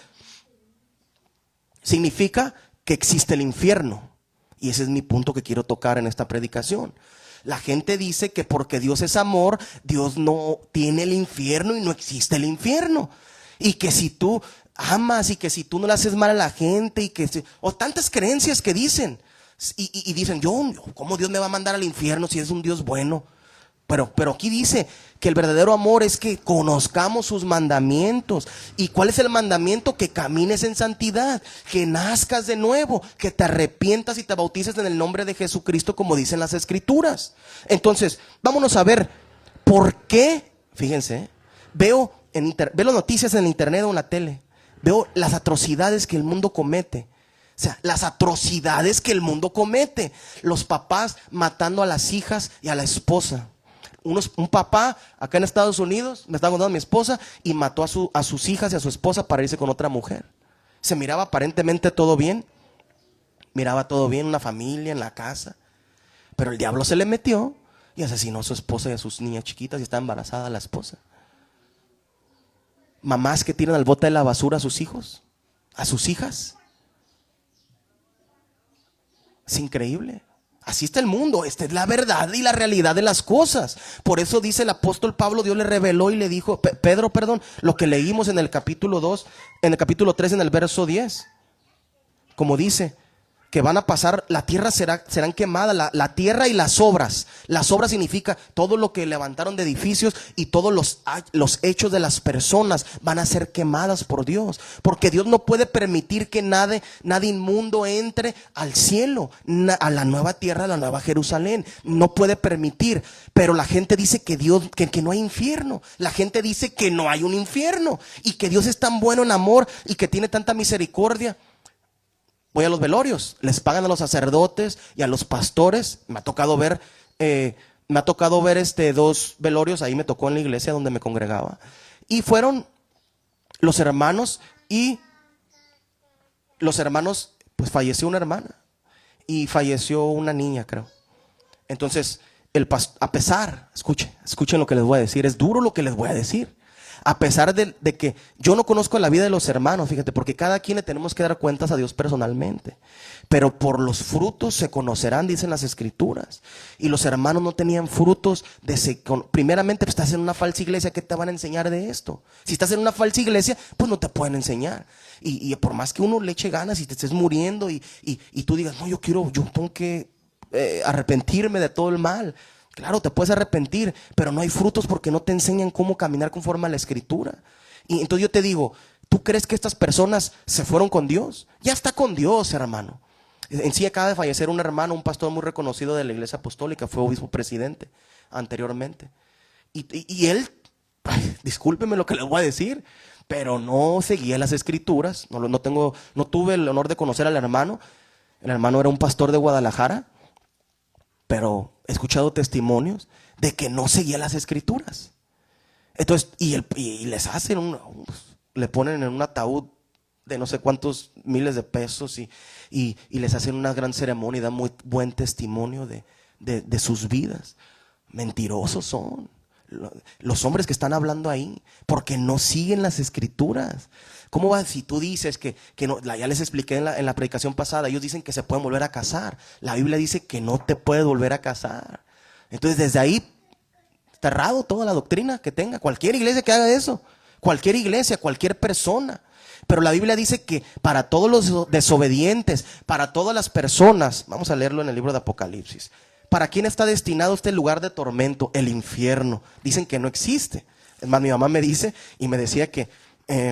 Significa que existe el infierno. Y ese es mi punto que quiero tocar en esta predicación. La gente dice que porque Dios es amor, Dios no tiene el infierno y no existe el infierno. Y que si tú amas y que si tú no le haces mal a la gente o tantas creencias que dicen. Y dicen, ¿cómo Dios me va a mandar al infierno si es un Dios bueno? Pero aquí dice que el verdadero amor es que conozcamos sus mandamientos. ¿Y cuál es el mandamiento? Que camines en santidad, que nazcas de nuevo, que te arrepientas y te bautices en el nombre de Jesucristo, como dicen las escrituras. Entonces, vámonos a ver por qué. Fíjense, veo las noticias en internet o en la tele, veo las atrocidades que el mundo comete. O sea, las atrocidades que el mundo comete. Los papás matando a las hijas y a la esposa. Un papá acá en Estados Unidos, me estaba contando mi esposa, y mató a sus hijas y a su esposa para irse con otra mujer. Se miraba aparentemente todo bien. Miraba todo bien, una familia en la casa. Pero el diablo se le metió y asesinó a su esposa y a sus niñas chiquitas, y está embarazada la esposa. Mamás que tiran al bote de la basura a sus hijos, a sus hijas. Es increíble. Así está el mundo. Esta es la verdad y la realidad de las cosas. Por eso dice el apóstol Pablo, Dios le reveló y le dijo, Pedro, lo que leímos en el capítulo 2, en el capítulo 3, en el verso 10. Como dice, que van a pasar, la tierra serán quemadas, la tierra y las obras. Las obras significa todo lo que levantaron de edificios y todos los hechos de las personas van a ser quemadas por Dios. Porque Dios no puede permitir que nada inmundo entre al cielo, a la nueva tierra, a la nueva Jerusalén. No puede permitir. Pero la gente dice que que no hay infierno. La gente dice que no hay un infierno y que Dios es tan bueno en amor y que tiene tanta misericordia. voy a los velorios, les pagan a los sacerdotes y a los pastores. Me ha tocado ver 2 velorios, ahí me tocó en la iglesia donde me congregaba. Y fueron los hermanos, pues falleció una hermana y falleció una niña, creo. Entonces, a pesar, escuchen lo que les voy a decir, es duro lo que les voy a decir. A pesar de que yo no conozco la vida de los hermanos, fíjate, porque cada quien le tenemos que dar cuentas a Dios personalmente. Pero por los frutos se conocerán, dicen las escrituras. Y los hermanos no tenían frutos. Primeramente, pues, estás en una falsa iglesia, ¿qué te van a enseñar de esto? Si estás en una falsa iglesia, pues no te pueden enseñar. Y por más que uno le eche ganas y te estés muriendo y tú digas, no, yo tengo que arrepentirme de todo el mal. Claro, te puedes arrepentir, pero no hay frutos porque no te enseñan cómo caminar conforme a la escritura. Y entonces yo te digo, ¿tú crees que estas personas se fueron con Dios? Ya está con Dios, hermano. En sí acaba de fallecer un hermano, un pastor muy reconocido de la iglesia apostólica, fue obispo presidente anteriormente. Y él, discúlpeme lo que les voy a decir, pero no seguía las escrituras. No tuve el honor de conocer al hermano. El hermano era un pastor de Guadalajara, pero he escuchado testimonios de que no seguía las escrituras. Entonces, y les hacen le ponen en un ataúd de no sé cuántos miles de pesos y les hacen una gran ceremonia y dan muy buen testimonio de sus vidas. Mentirosos son los hombres que están hablando ahí, porque no siguen las escrituras. ¿Cómo va? Si tú dices que no, ya les expliqué en la predicación pasada, ellos dicen que se pueden volver a casar. La Biblia dice que no te puedes volver a casar. Entonces desde ahí, está errado toda la doctrina que tenga. Cualquier iglesia que haga eso, cualquier iglesia, cualquier persona. Pero la Biblia dice que para todos los desobedientes, para todas las personas, vamos a leerlo en el libro de Apocalipsis. ¿Para quién está destinado este lugar de tormento? El infierno. Dicen que no existe. Es más, mi mamá me dice y me decía que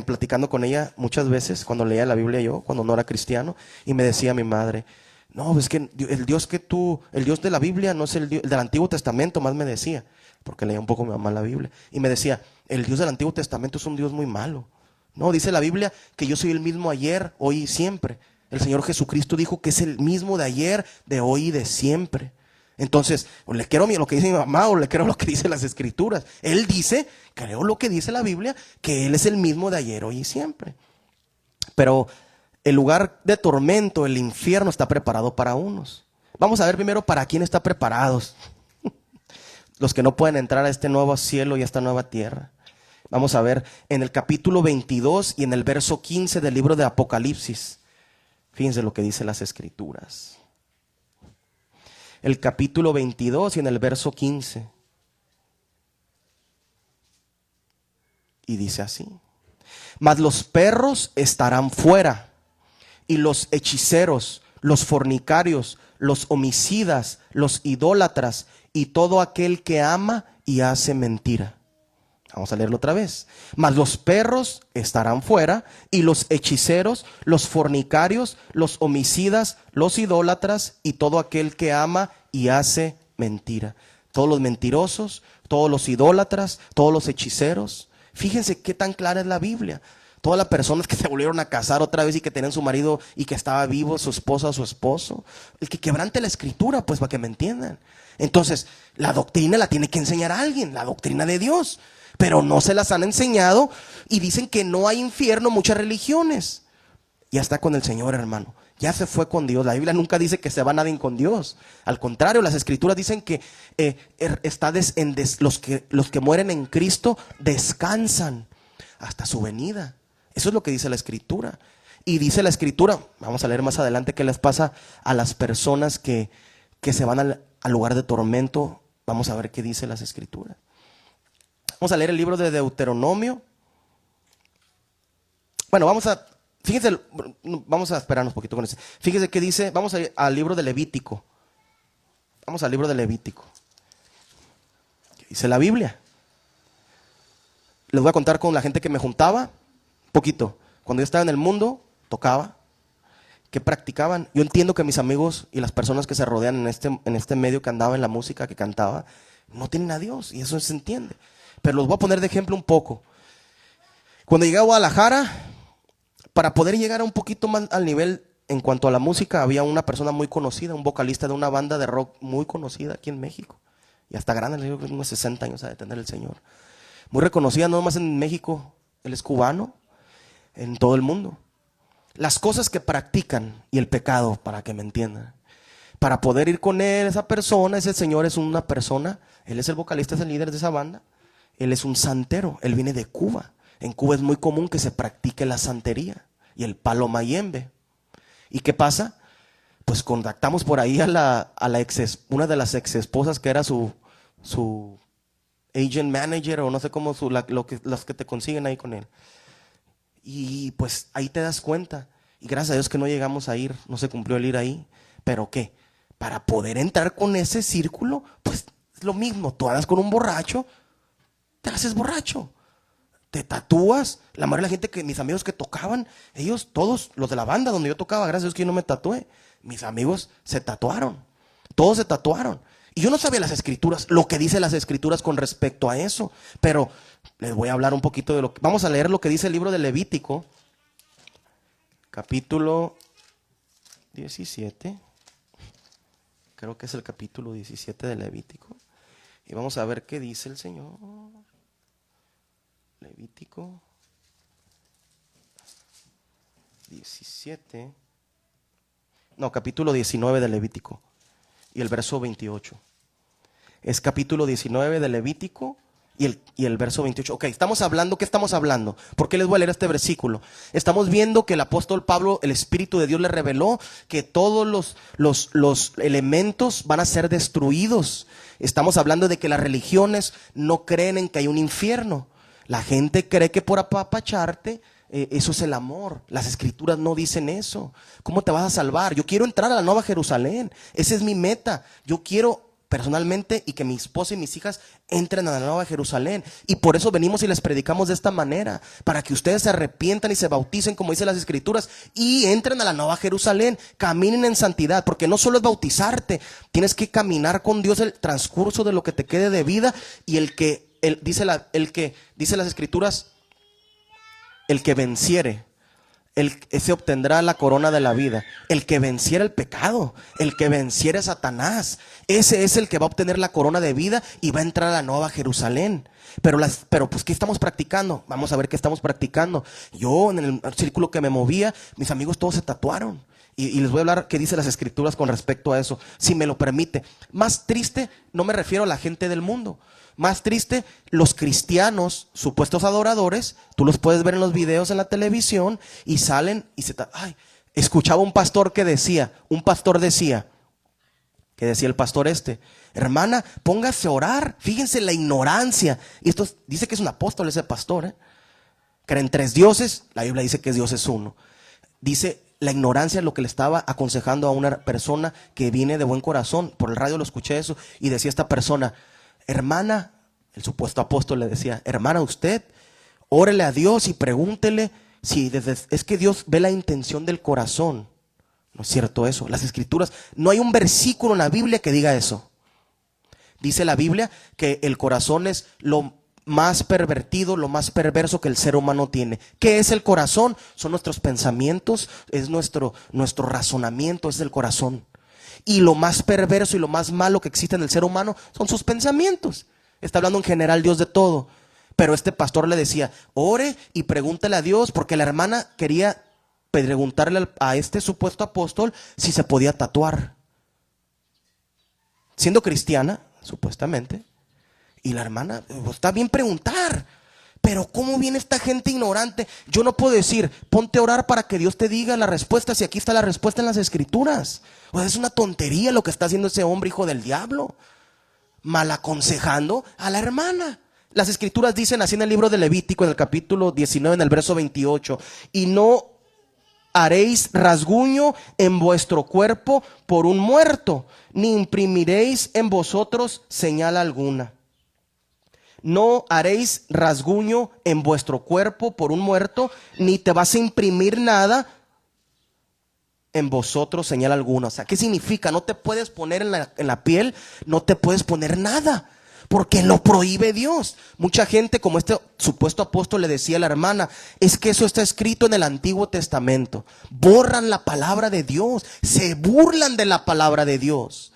platicando con ella muchas veces cuando leía la Biblia yo, cuando no era cristiano, y me decía mi madre, no, es que el Dios de la Biblia no es el Dios del Antiguo Testamento, más me decía, porque leía un poco mi mamá la Biblia, y me decía, el Dios del Antiguo Testamento es un Dios muy malo. No, dice la Biblia que yo soy el mismo ayer, hoy y siempre. El Señor Jesucristo dijo que es el mismo de ayer, de hoy y de siempre. Entonces, o le quiero lo que dice mi mamá o le quiero lo que dice las escrituras. Él dice, creo lo que dice la Biblia, que Él es el mismo de ayer, hoy y siempre. Pero el lugar de tormento, el infierno, está preparado para unos. Vamos a ver primero para quién está preparados. Los que no pueden entrar a este nuevo cielo y a esta nueva tierra. Vamos a ver en el capítulo 22 y en el verso 15 del libro de Apocalipsis. Fíjense lo que dice las escrituras. El capítulo 22 y en el verso 15. Y dice así: mas los perros estarán fuera, y los hechiceros, los fornicarios, los homicidas, los idólatras, y todo aquel que ama y hace mentira. Vamos a leerlo otra vez. Mas los perros estarán fuera, y los hechiceros, los fornicarios, los homicidas, los idólatras, y todo aquel que ama y hace mentira. Todos los mentirosos, todos los idólatras, todos los hechiceros. Fíjense qué tan clara es la Biblia. Todas las personas que se volvieron a casar otra vez y que tenían su marido y que estaba vivo, su esposa, su esposo. El que quebrante la escritura, pues, para que me entiendan. Entonces, la doctrina la tiene que enseñar a alguien, la doctrina de Dios. Pero no se las han enseñado y dicen que no hay infierno muchas religiones. Ya está con el Señor, hermano. Ya se fue con Dios. La Biblia nunca dice que se va nadie con Dios. Al contrario, las escrituras dicen que los que mueren en Cristo descansan hasta su venida. Eso es lo que dice la escritura. Y dice la escritura, vamos a leer más adelante, qué les pasa a las personas que se van al lugar de tormento. Vamos a ver qué dice las escrituras. Vamos a leer el libro de Deuteronomio. Bueno, fíjense, vamos a esperarnos un poquito con eso. Fíjense qué dice, vamos al libro de Levítico. Vamos al libro de Levítico. ¿Qué dice la Biblia? Les voy a contar con la gente que me juntaba, un poquito. Cuando yo estaba en el mundo, tocaba. ¿Qué practicaban? Yo entiendo que mis amigos y las personas que se rodean en este medio que andaba en la música, que cantaba, no tienen a Dios, y eso se entiende. Pero los voy a poner de ejemplo un poco. Cuando llegué a Guadalajara, para poder llegar a un poquito más al nivel en cuanto a la música, había una persona muy conocida, un vocalista de una banda de rock muy conocida aquí en México. Y hasta grande, le digo que unos 60 años ha de tener el señor. Muy reconocida, no nomás en México, él es cubano, en todo el mundo. Las cosas que practican y el pecado, para que me entiendan. Para poder ir con él, esa persona, ese señor es una persona, él es el vocalista, es el líder de esa banda. Él es un santero, él viene de Cuba. En Cuba es muy común que se practique la santería y el palo mayembe. ¿Y qué pasa? Pues contactamos por ahí a una de las ex esposas que era su agent manager, o no sé cómo, los que te consiguen ahí con él. Y pues ahí te das cuenta. Y gracias a Dios que no llegamos a ir, no se cumplió el ir ahí. ¿Pero qué? Para poder entrar con ese círculo, pues es lo mismo. Tú andas con un borracho, te haces borracho. Te tatúas. La mayoría de la gente mis amigos que tocaban, ellos, todos los de la banda donde yo tocaba, gracias a Dios que yo no me tatué. Mis amigos se tatuaron. Todos se tatuaron. Y yo no sabía las escrituras, lo que dice las escrituras con respecto a eso. Pero les voy a hablar un poquito de vamos a leer lo que dice el libro de Levítico, capítulo 17. Creo que es el capítulo 17 de Levítico. Y vamos a ver qué dice el Señor. Levítico 17. No, capítulo 19 de Levítico. Y el verso 28. Es capítulo 19 de Levítico y el verso 28. Ok, estamos hablando, ¿qué estamos hablando? ¿Por qué les voy a leer este versículo? Estamos viendo que el apóstol Pablo, el Espíritu de Dios le reveló que todos los elementos van a ser destruidos. Estamos hablando de que las religiones no creen en que hay un infierno. La gente cree que por apapacharte, eso es el amor. Las escrituras no dicen eso. ¿Cómo te vas a salvar? Yo quiero entrar a la Nueva Jerusalén. Esa es mi meta. Yo quiero personalmente y que mi esposa y mis hijas entren a la Nueva Jerusalén. Y por eso venimos y les predicamos de esta manera. Para que ustedes se arrepientan y se bauticen como dicen las escrituras. Y entren a la Nueva Jerusalén. Caminen en santidad. Porque no solo es bautizarte. Tienes que caminar con Dios el transcurso de lo que te quede de vida. Y el que dice las escrituras, el que venciere, ese obtendrá la corona de la vida. El que venciera el pecado, el que venciera a Satanás, ese es el que va a obtener la corona de vida y va a entrar a la Nueva Jerusalén. Pero pues ¿qué estamos practicando? Vamos a ver qué estamos practicando. Yo en el círculo que me movía, mis amigos todos se tatuaron. Y les voy a hablar qué dice las escrituras con respecto a eso, si me lo permite. Más triste, no me refiero a la gente del mundo. Más triste, los cristianos, supuestos adoradores, tú los puedes ver en los videos en la televisión y salen y escuchaba un pastor decía el pastor hermana, póngase a orar, fíjense la ignorancia. Y esto dice que es un apóstol ese pastor, creen 3 dioses, la Biblia dice que Dios es uno. Dice la ignorancia, lo que le estaba aconsejando a una persona que viene de buen corazón. Por el radio lo escuché eso y decía esta persona: hermana, el supuesto apóstol le decía: hermana, usted órele a Dios y pregúntele si es que Dios ve la intención del corazón. No es cierto eso. Las escrituras, no hay un versículo en la Biblia que diga eso. Dice la Biblia que el corazón es lo más pervertido, lo más perverso que el ser humano tiene. ¿Qué es el corazón? Son nuestros pensamientos, es nuestro razonamiento, es el corazón. Y lo más perverso y lo más malo que existe en el ser humano son sus pensamientos. Está hablando en general Dios de todo. Pero este pastor le decía: ore y pregúntale a Dios, porque la hermana quería preguntarle a este supuesto apóstol si se podía tatuar. Siendo cristiana, supuestamente. Y la hermana: está bien preguntar, pero ¿cómo viene esta gente ignorante? Yo no puedo decir: ponte a orar para que Dios te diga la respuesta, si aquí está la respuesta en las escrituras. O sea, es una tontería lo que está haciendo ese hombre hijo del diablo, mal aconsejando a la hermana. Las escrituras dicen así en el libro de Levítico, en el capítulo 19, en el verso 28: y no haréis rasguño en vuestro cuerpo por un muerto, ni imprimiréis en vosotros señal alguna. No haréis rasguño en vuestro cuerpo por un muerto, ni te vas a imprimir nada en vosotros señal alguna. O sea, ¿qué significa? No te puedes poner en la piel, no te puedes poner nada. porque lo prohíbe Dios. Mucha gente, como este supuesto apóstol le decía a la hermana, es que eso está escrito en el Antiguo Testamento. Borran la palabra de Dios, se burlan de la palabra de Dios.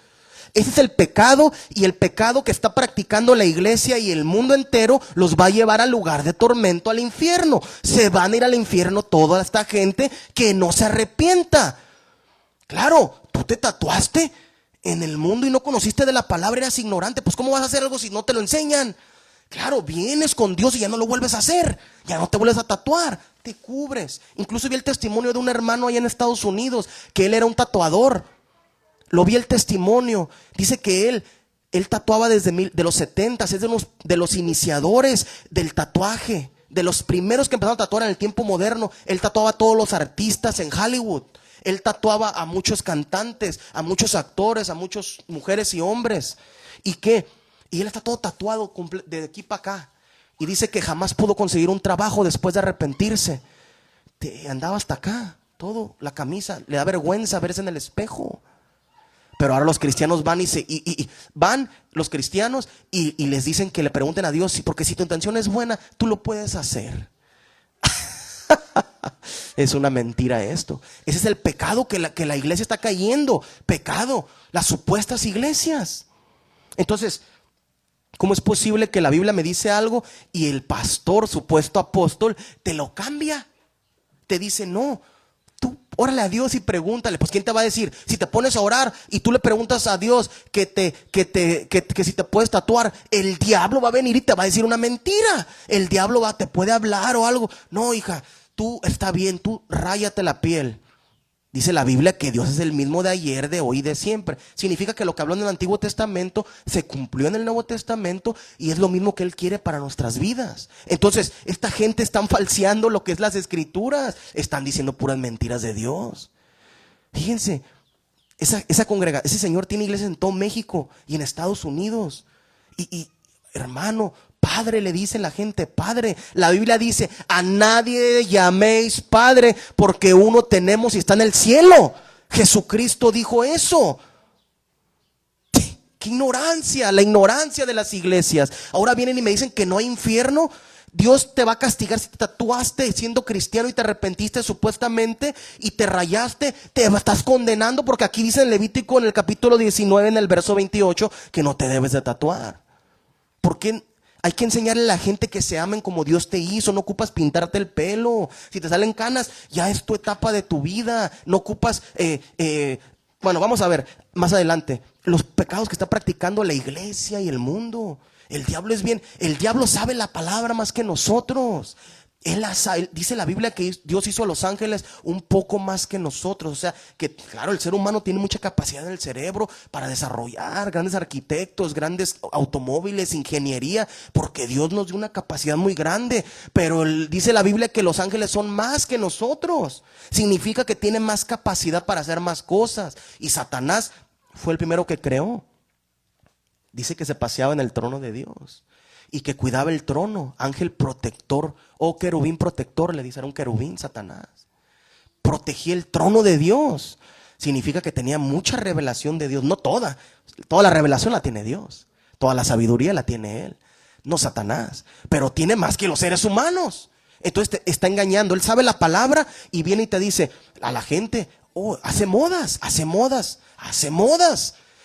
Ese es el pecado, y el pecado que está practicando la iglesia y el mundo entero los va a llevar al lugar de tormento, al infierno. Se van a ir al infierno toda esta gente que no se arrepienta. Claro, tú te tatuaste en el mundo y no conociste de la palabra, eras ignorante. Pues ¿cómo vas a hacer algo si no te lo enseñan? Claro, vienes con Dios y ya no lo vuelves a hacer, ya no te vuelves a tatuar, te cubres. Incluso vi el testimonio de un hermano allá en Estados Unidos, que él era un tatuador. Lo vi el testimonio, dice que él tatuaba desde de los 70s, es de los iniciadores del tatuaje, de los primeros que empezaron a tatuar en el tiempo moderno. Él tatuaba a todos los artistas en Hollywood, él tatuaba a muchos cantantes, a muchos actores, a muchas mujeres y hombres. ¿Y qué? Y él está todo tatuado de aquí para acá, y dice que jamás pudo conseguir un trabajo después de arrepentirse. Andaba hasta acá, todo, la camisa, le da vergüenza verse en el espejo. Pero ahora los cristianos van van los cristianos y les dicen que le pregunten a Dios, porque si tu intención es buena, tú lo puedes hacer. Es una mentira esto. Ese es el pecado que la iglesia está cayendo. Pecado, las supuestas iglesias. Entonces, ¿cómo es posible que la Biblia me dice algo y el pastor, supuesto apóstol, te lo cambia? Te dice no. Tú órale a Dios y pregúntale. Pues ¿quién te va a decir? Si te pones a orar y tú le preguntas a Dios que si te puedes tatuar, el diablo va a venir y te va a decir una mentira. El diablo te puede hablar o algo. No, hija, tú está bien, tú ráyate la piel. Dice la Biblia que Dios es el mismo de ayer, de hoy y de siempre. Significa que lo que habló en el Antiguo Testamento se cumplió en el Nuevo Testamento, y es lo mismo que Él quiere para nuestras vidas. Entonces, esta gente están falseando lo que es las Escrituras. Están diciendo puras mentiras de Dios. Fíjense, esa congregación, ese señor tiene iglesias en todo México y en Estados Unidos. Y hermano, Padre, le dice la gente, Padre. La Biblia dice, a nadie llaméis Padre, porque uno tenemos y está en el cielo. Jesucristo dijo eso. ¡Qué ignorancia! La ignorancia de las iglesias. Ahora vienen y me dicen que no hay infierno. Dios te va a castigar si te tatuaste siendo cristiano y te arrepentiste supuestamente y te rayaste. Te estás condenando, porque aquí dice en Levítico, en el capítulo 19, en el verso 28, que no te debes de tatuar. ¿Por qué? Hay que enseñarle a la gente que se amen como Dios te hizo. No ocupas pintarte el pelo. Si te salen canas, ya es tu etapa de tu vida. No ocupas, bueno, vamos a ver más adelante los pecados que está practicando la iglesia y el mundo. El diablo es bien, el diablo sabe la palabra más que nosotros. Dice la Biblia que Dios hizo a los ángeles un poco más que nosotros. O sea, que claro, el ser humano tiene mucha capacidad en el cerebro para desarrollar grandes arquitectos, grandes automóviles, ingeniería, porque Dios nos dio una capacidad muy grande. Pero dice la Biblia que los ángeles son más que nosotros. Significa que tienen más capacidad para hacer más cosas. Y Satanás fue el primero que creó. Dice que se paseaba en el trono de Dios y que cuidaba el trono, ángel protector, o querubín protector, le dice, era un querubín Satanás. Protegía el trono de Dios. Significa que tenía mucha revelación de Dios. No toda la revelación la tiene Dios, toda la sabiduría la tiene Él, no Satanás, pero tiene más que los seres humanos. Entonces te está engañando. Él sabe la palabra y viene y te dice a la gente, hace modas.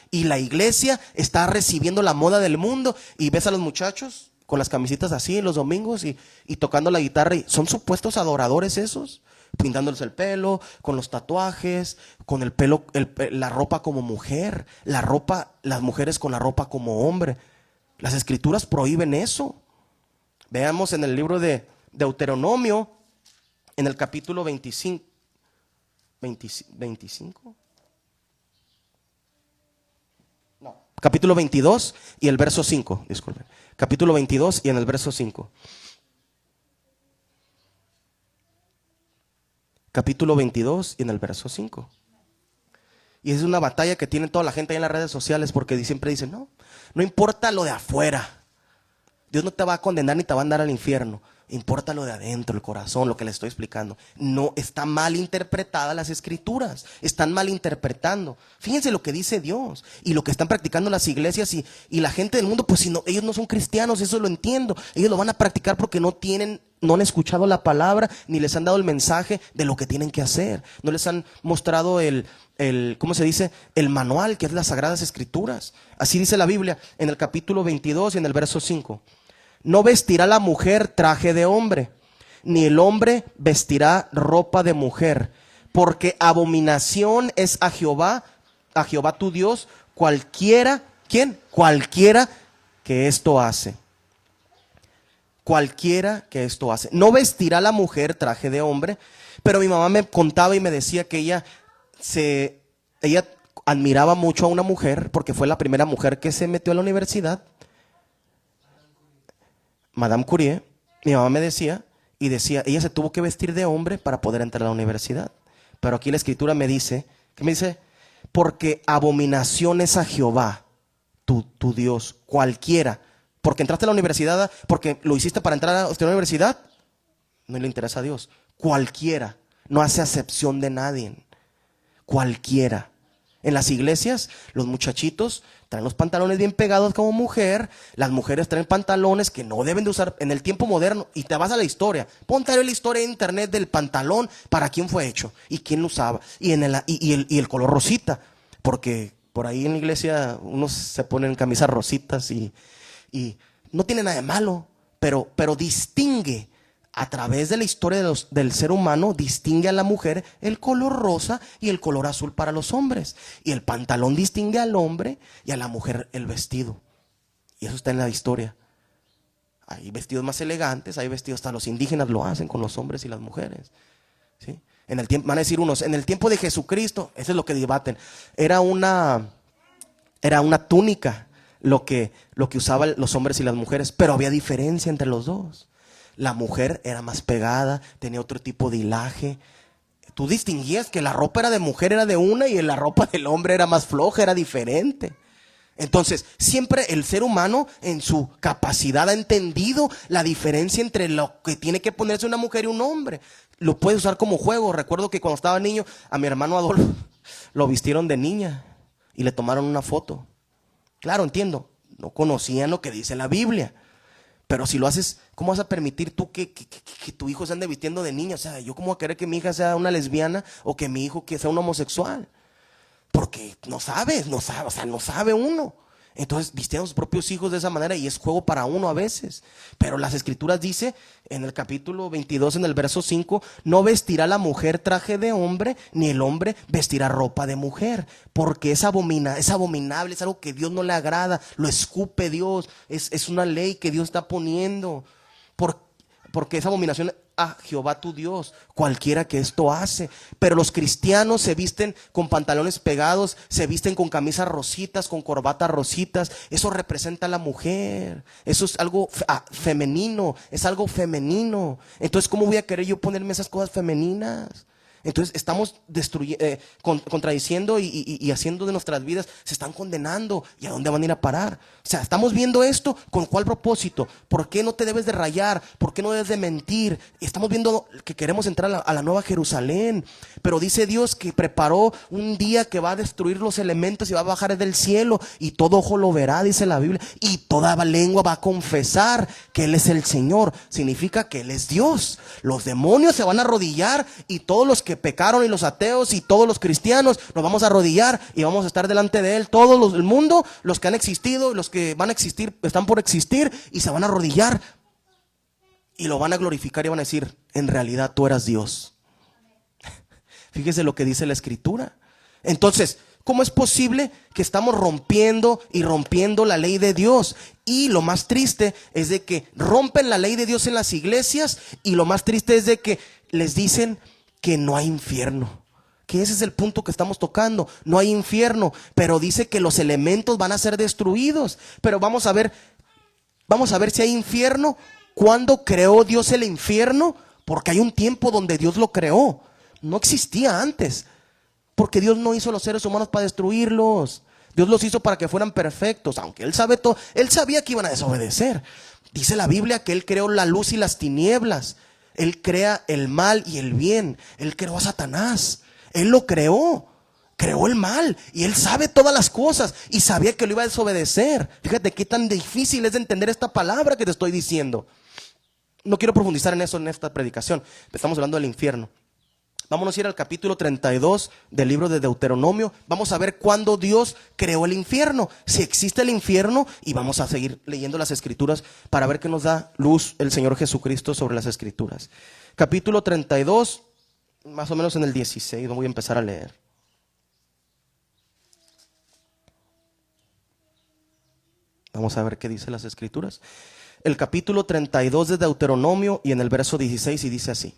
Y la iglesia está recibiendo la moda del mundo. Y ves a los muchachos con las camisitas así los domingos y tocando la guitarra. Y son supuestos adoradores esos, pintándoles el pelo, con los tatuajes, con el pelo, la ropa como mujer, las mujeres con la ropa como hombre. Las Escrituras prohíben eso. Veamos en el libro de Deuteronomio, en el capítulo 25. Capítulo 22 y el verso 5, disculpen. Capítulo 22 y en el verso 5. Capítulo 22 y en el verso 5. Y es una batalla que tiene toda la gente ahí en las redes sociales, porque siempre dicen, no importa lo de afuera. Dios no te va a condenar ni te va a mandar al infierno. Importa lo de adentro, el corazón, lo que le estoy explicando. No, está mal interpretada las escrituras. Están mal interpretando. Fíjense lo que dice Dios y lo que están practicando las iglesias y la gente del mundo. Pues si no, ellos no son cristianos, eso lo entiendo. Ellos lo van a practicar porque no han escuchado la palabra ni les han dado el mensaje de lo que tienen que hacer. No les han mostrado ¿cómo se dice? El manual, que es las sagradas escrituras. Así dice la Biblia en el capítulo 22 y en el verso 5. No vestirá la mujer traje de hombre, ni el hombre vestirá ropa de mujer, porque abominación es a Jehová tu Dios, cualquiera, ¿quién? Cualquiera que esto hace. Cualquiera que esto hace. No vestirá la mujer traje de hombre, pero mi mamá me contaba y me decía que ella admiraba mucho a una mujer, porque fue la primera mujer que se metió a la universidad, Madame Curie. Mi mamá me decía, ella se tuvo que vestir de hombre para poder entrar a la universidad. Pero aquí la escritura me dice, ¿qué me dice? Porque abominación es a Jehová, tu Dios, cualquiera. Porque entraste a la universidad, porque lo hiciste para entrar a la universidad, no le interesa a Dios. Cualquiera, no hace acepción de nadie. Cualquiera. En las iglesias, los muchachitos traen los pantalones bien pegados como mujer. Las mujeres traen pantalones que no deben de usar en el tiempo moderno. Y te vas a la historia. Ponte a ver la historia en internet del pantalón, para quién fue hecho y quién lo usaba. Y el color rosita. Porque por ahí en la iglesia unos se ponen camisas rositas y no tiene nada de malo. Pero distingue. A través de la historia del ser humano, distingue a la mujer el color rosa y el color azul para los hombres. Y el pantalón distingue al hombre y a la mujer el vestido. Y eso está en la historia. Hay vestidos más elegantes, hay vestidos, hasta los indígenas lo hacen con los hombres y las mujeres. ¿Sí? En el tiempo, van a decir unos, en el tiempo de Jesucristo, eso es lo que debaten, era una túnica lo que usaban los hombres y las mujeres, pero había diferencia entre los dos. La mujer era más pegada, tenía otro tipo de hilaje. Tú distinguías que la ropa era de mujer, era de una, y la ropa del hombre era más floja, era diferente. Entonces, siempre el ser humano en su capacidad ha entendido la diferencia entre lo que tiene que ponerse una mujer y un hombre. Lo puede usar como juego. Recuerdo que cuando estaba niño, a mi hermano Adolfo lo vistieron de niña y le tomaron una foto. Claro, entiendo, no conocían lo que dice la Biblia. Pero si lo haces, ¿cómo vas a permitir tú que tu hijo se ande vistiendo de niña? O sea, ¿yo cómo voy a querer que mi hija sea una lesbiana o que mi hijo que sea un homosexual? Porque no sabe uno. Entonces visten a sus propios hijos de esa manera y es juego para uno a veces. Pero las escrituras dice en el capítulo 22, en el verso 5, no vestirá la mujer traje de hombre, ni el hombre vestirá ropa de mujer, porque es abominable, es algo que Dios no le agrada, lo escupe Dios, es una ley que Dios está poniendo, porque es abominación a Jehová tu Dios, cualquiera que esto hace. Pero los cristianos se visten con pantalones pegados, se visten con camisas rositas, con corbatas rositas. Eso representa a la mujer. Eso es algo femenino, es algo femenino. Entonces, ¿cómo voy a querer yo ponerme esas cosas femeninas? Entonces estamos contradiciendo y haciendo de nuestras vidas, se están condenando. ¿Y a dónde van a ir a parar? O sea, estamos viendo esto, ¿con cuál propósito? ¿Por qué no te debes de rayar? ¿Por qué no debes de mentir? Estamos viendo que queremos entrar a la nueva Jerusalén. Pero dice Dios que preparó un día que va a destruir los elementos y va a bajar del cielo. Y todo ojo lo verá, dice la Biblia. Y toda lengua va a confesar que Él es el Señor. Significa que Él es Dios. Los demonios se van a arrodillar y todos los que pecaron y los ateos y todos los cristianos nos vamos a arrodillar y vamos a estar delante de Él. Todos el mundo, los que han existido, los que van a existir, están por existir y se van a arrodillar y lo van a glorificar y van a decir, en realidad tú eras Dios. Fíjese lo que dice la escritura. Entonces, ¿cómo es posible que estamos rompiendo la ley de Dios? Y lo más triste es de que rompen la ley de Dios en las iglesias, y lo más triste es de que les dicen que no hay infierno. Que ese es el punto que estamos tocando. No hay infierno, pero dice que los elementos van a ser destruidos. Pero vamos a ver si hay infierno. ¿Cuándo creó Dios el infierno? Porque hay un tiempo donde Dios lo creó. No existía antes. Porque Dios no hizo los seres humanos para destruirlos. Dios los hizo para que fueran perfectos, aunque Él sabe todo. Él sabía que iban a desobedecer. Dice la Biblia que Él creó la luz y las tinieblas. Él crea el mal y el bien. Él creó a Satanás. Él lo creó. Creó el mal y Él sabe todas las cosas y sabía que lo iba a desobedecer. Fíjate qué tan difícil es de entender esta palabra que te estoy diciendo. No quiero profundizar en eso en esta predicación. Estamos hablando del infierno. Vámonos a ir al capítulo 32 del libro de Deuteronomio. Vamos a ver cuándo Dios creó el infierno, si existe el infierno, y vamos a seguir leyendo las escrituras para ver qué nos da luz el Señor Jesucristo sobre las escrituras. Capítulo 32, más o menos en el 16, voy a empezar a leer. Vamos a ver qué dice las escrituras. El capítulo 32 de Deuteronomio y en el verso 16, y dice así.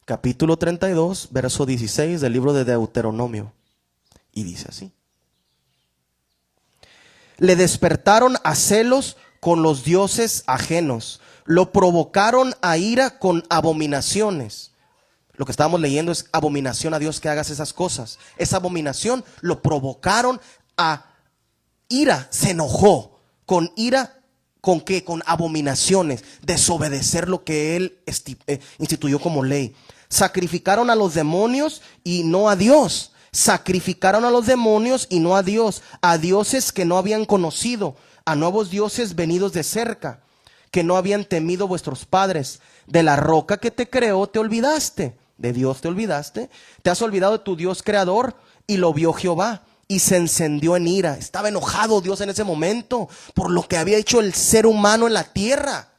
Capítulo 32, verso 16 del libro de Deuteronomio. Y dice así. Le despertaron a celos con los dioses ajenos. Lo provocaron a ira con abominaciones. Lo que estábamos leyendo es abominación a Dios que hagas esas cosas. Esa abominación lo provocaron a ira, se enojó con ira. ¿Con qué? Con abominaciones, desobedecer lo que Él instituyó como ley. Sacrificaron a los demonios y no a Dios. Sacrificaron a los demonios y no a Dios. A dioses que no habían conocido, a nuevos dioses venidos de cerca, que no habían temido vuestros padres. De la roca que te creó te olvidaste. De Dios te olvidaste. Te has olvidado de tu Dios creador, y lo vio Jehová. Y se encendió en ira. Estaba enojado Dios en ese momento por lo que había hecho el ser humano en la tierra.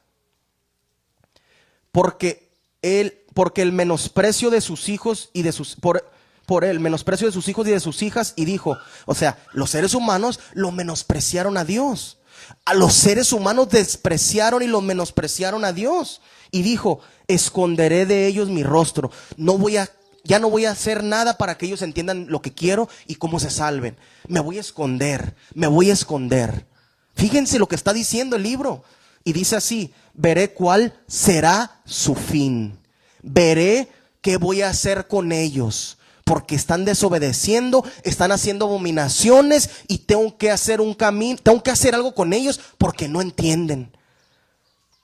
Porque el menosprecio de sus hijos y de sus por el menosprecio de sus hijos y de sus hijas, y dijo, o sea, los seres humanos lo menospreciaron a Dios. A los seres humanos despreciaron y lo menospreciaron a Dios. Y dijo, esconderé de ellos mi rostro. Ya no voy a hacer nada para que ellos entiendan lo que quiero y cómo se salven. Me voy a esconder, me voy a esconder. Fíjense lo que está diciendo el libro. Y dice así, veré cuál será su fin. Veré qué voy a hacer con ellos. Porque están desobedeciendo, están haciendo abominaciones y tengo que hacer un camino, tengo que hacer algo con ellos porque no entienden.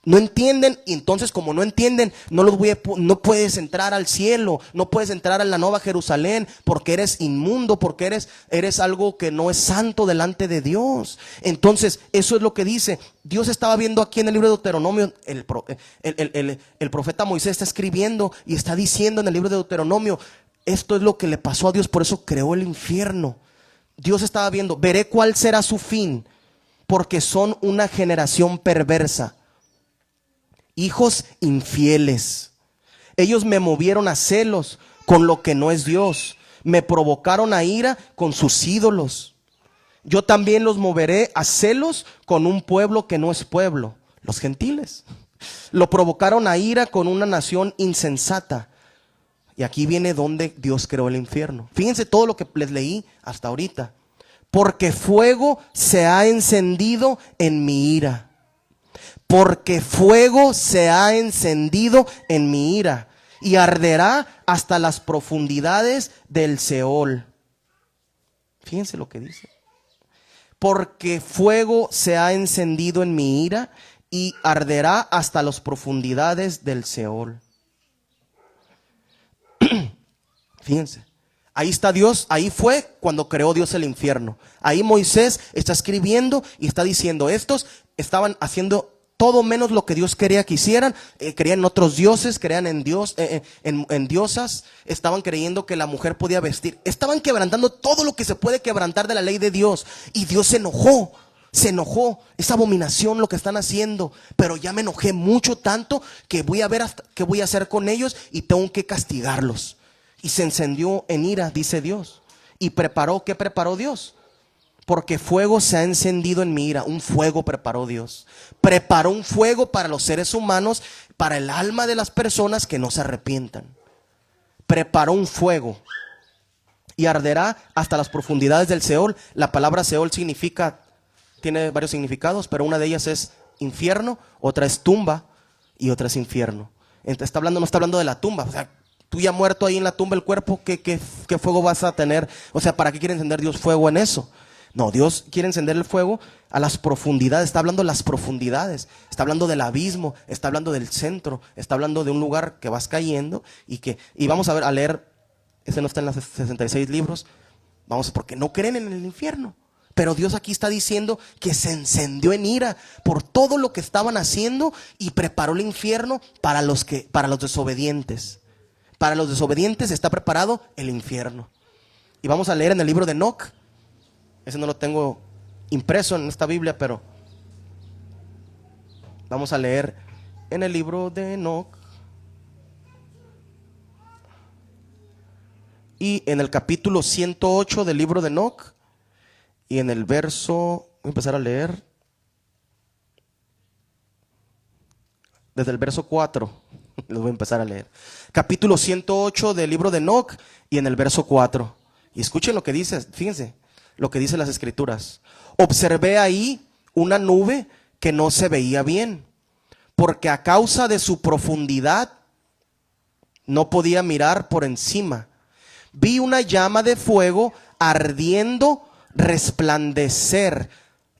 No entienden, y entonces como no entienden, no puedes entrar al cielo, no puedes entrar a la nueva Jerusalén, porque eres inmundo, porque eres algo que no es santo delante de Dios. Entonces eso es lo que dice. Dios estaba viendo aquí en el libro de Deuteronomio, el profeta Moisés está escribiendo y está diciendo en el libro de Deuteronomio, esto es lo que le pasó a Dios, por eso creó el infierno. Dios estaba viendo, veré cuál será su fin, porque son una generación perversa. Hijos infieles. Ellos me movieron a celos con lo que no es Dios. Me provocaron a ira con sus ídolos. Yo también los moveré a celos con un pueblo que no es pueblo, los gentiles. Lo provocaron a ira con una nación insensata. Y aquí viene donde Dios creó el infierno. Fíjense todo lo que les leí hasta ahorita. Porque fuego se ha encendido en mi ira. Porque fuego se ha encendido en mi ira y arderá hasta las profundidades del Seol. Fíjense lo que dice. Porque fuego se ha encendido en mi ira y arderá hasta las profundidades del Seol. Fíjense. Ahí está Dios, ahí fue cuando creó Dios el infierno. Ahí Moisés está escribiendo y está diciendo, estos estaban haciendo todo menos lo que Dios quería que hicieran. Creían en otros dioses, creían en Dios, en diosas. Estaban creyendo que la mujer podía vestir. Estaban quebrantando todo lo que se puede quebrantar de la ley de Dios. Y Dios se enojó. Se enojó. Es abominación lo que están haciendo. Pero ya me enojé mucho, tanto que voy a ver hasta qué voy a hacer con ellos y tengo que castigarlos. Y se encendió en ira, dice Dios. Y preparó, ¿qué preparó Dios? Porque fuego se ha encendido en mi ira. Un fuego preparó Dios. Preparó un fuego para los seres humanos, para el alma de las personas que no se arrepientan. Preparó un fuego y arderá hasta las profundidades del Seol. La palabra Seol tiene varios significados, pero una de ellas es infierno, otra es tumba y otra es infierno. Entonces no está hablando de la tumba. O sea, tú ya muerto ahí en la tumba el cuerpo, ¿qué fuego vas a tener? O sea, ¿para qué quiere encender Dios fuego en eso? No, Dios quiere encender el fuego a las profundidades. Está hablando de las profundidades, está hablando del abismo, está hablando del centro, está hablando de un lugar que vas cayendo y vamos a leer, ese no está en los 66 libros, porque no creen en el infierno. Pero Dios aquí está diciendo que se encendió en ira por todo lo que estaban haciendo y preparó el infierno para los desobedientes. Para los desobedientes está preparado el infierno. Y vamos a leer en el libro de Enoc. Ese no lo tengo impreso en esta Biblia, pero vamos a leer en el libro de Enoc. Y en el capítulo 108 del libro de Enoc. Y en el verso, voy a empezar a leer desde el verso 4. Los voy a empezar a leer. Capítulo 108 del libro de Enoc y en el verso 4. Y escuchen lo que dice, fíjense lo que dicen las escrituras. Observé ahí una nube que no se veía bien, porque a causa de su profundidad no podía mirar por encima. Vi una llama de fuego ardiendo, resplandecer,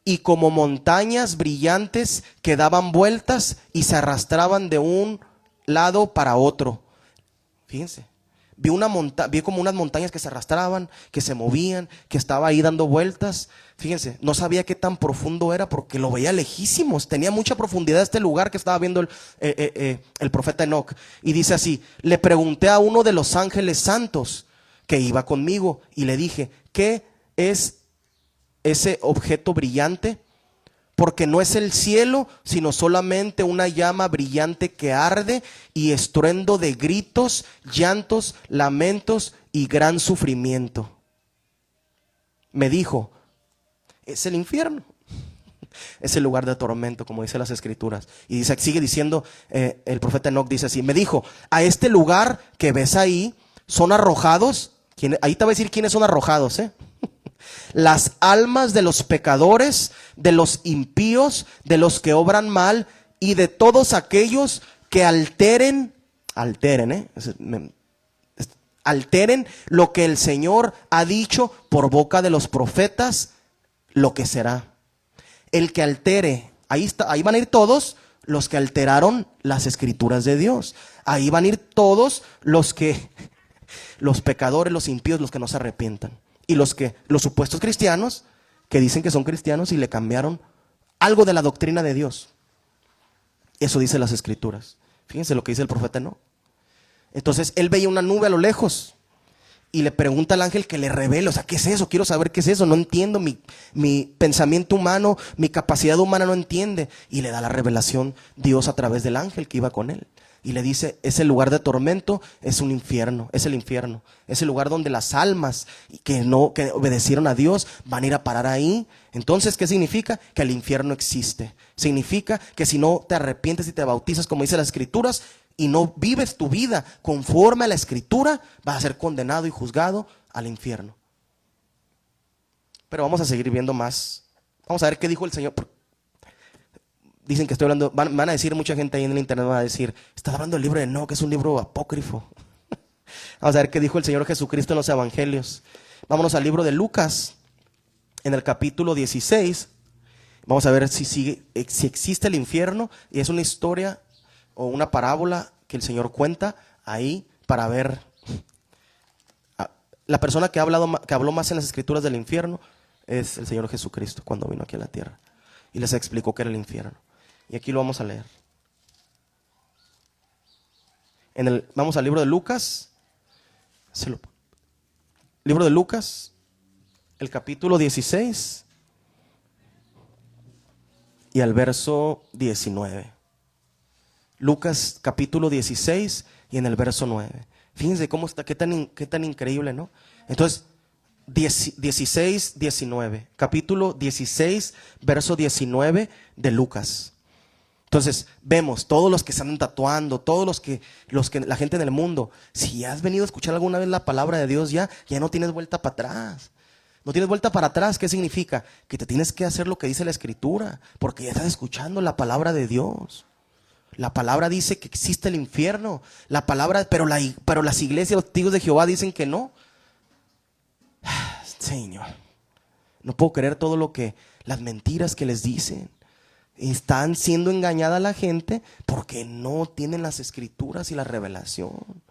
y como montañas brillantes que daban vueltas y se arrastraban de un lado para otro. Fíjense, vi como unas montañas que se arrastraban, que se movían, que estaba ahí dando vueltas. Fíjense, no sabía qué tan profundo era porque lo veía lejísimos. Tenía mucha profundidad este lugar que estaba viendo el profeta Enoc. Y dice así: le pregunté a uno de los ángeles santos que iba conmigo y le dije, ¿qué es ese objeto brillante? Porque no es el cielo, sino solamente una llama brillante que arde, y estruendo de gritos, llantos, lamentos y gran sufrimiento. Me dijo, es el infierno. Es el lugar de tormento, como dice las escrituras. Y dice, sigue diciendo el profeta Enoc, dice así: me dijo, a este lugar que ves ahí son arrojados. Ahí te va a decir quiénes son arrojados, las almas de los pecadores, de los impíos, de los que obran mal y de todos aquellos que alteren lo que el Señor ha dicho por boca de los profetas, lo que será. El que altere, ahí van a ir todos los que alteraron las escrituras de Dios. Ahí van a ir todos los pecadores, los impíos, los que no se arrepientan. Y los supuestos cristianos que dicen que son cristianos y le cambiaron algo de la doctrina de Dios. Eso dice las escrituras. Fíjense lo que dice el profeta Enoc. Entonces él veía una nube a lo lejos y le pregunta al ángel que le revele, o sea, ¿qué es eso? Quiero saber qué es eso, no entiendo, mi pensamiento humano, mi capacidad humana no entiende. Y le da la revelación Dios a través del ángel que iba con él. Y le dice, ese lugar de tormento es un infierno, es el infierno. Es el lugar donde las almas que obedecieron a Dios van a ir a parar ahí. Entonces, ¿qué significa? Que el infierno existe. Significa que si no te arrepientes y te bautizas, como dice las escrituras, y no vives tu vida conforme a la escritura, vas a ser condenado y juzgado al infierno. Pero vamos a seguir viendo más. Vamos a ver qué dijo el Señor. Dicen que estoy hablando, van a decir, mucha gente ahí en el internet va a decir, estás hablando del libro de Enoc, que es un libro apócrifo. Vamos a ver qué dijo el Señor Jesucristo en los evangelios. Vámonos al libro de Lucas, en el capítulo 16. Vamos a ver si existe el infierno, y es una historia o una parábola que el Señor cuenta ahí para ver. La persona que habló más en las escrituras del infierno es el Señor Jesucristo cuando vino aquí a la tierra y les explicó qué era el infierno. Y aquí lo vamos a leer. Vamos al libro de Lucas. Libro de Lucas, el capítulo 16 y al verso 19. Lucas capítulo 16 y en el verso 9. Fíjense cómo está, qué tan increíble, ¿no? Entonces, 16, 19. Capítulo 16, verso 19 de Lucas. Entonces, vemos todos los que se andan tatuando, todos los que la gente en el mundo. Si has venido a escuchar alguna vez la palabra de Dios, ya no tienes vuelta para atrás. No tienes vuelta para atrás. ¿Qué significa? Que te tienes que hacer lo que dice la escritura, porque ya estás escuchando la palabra de Dios. La palabra dice que existe el infierno. La palabra, pero las iglesias, los testigos de Jehová dicen que no. Señor, no puedo creer todo lo que, las mentiras que les dicen. Están siendo engañada la gente porque no tienen las escrituras y la revelación.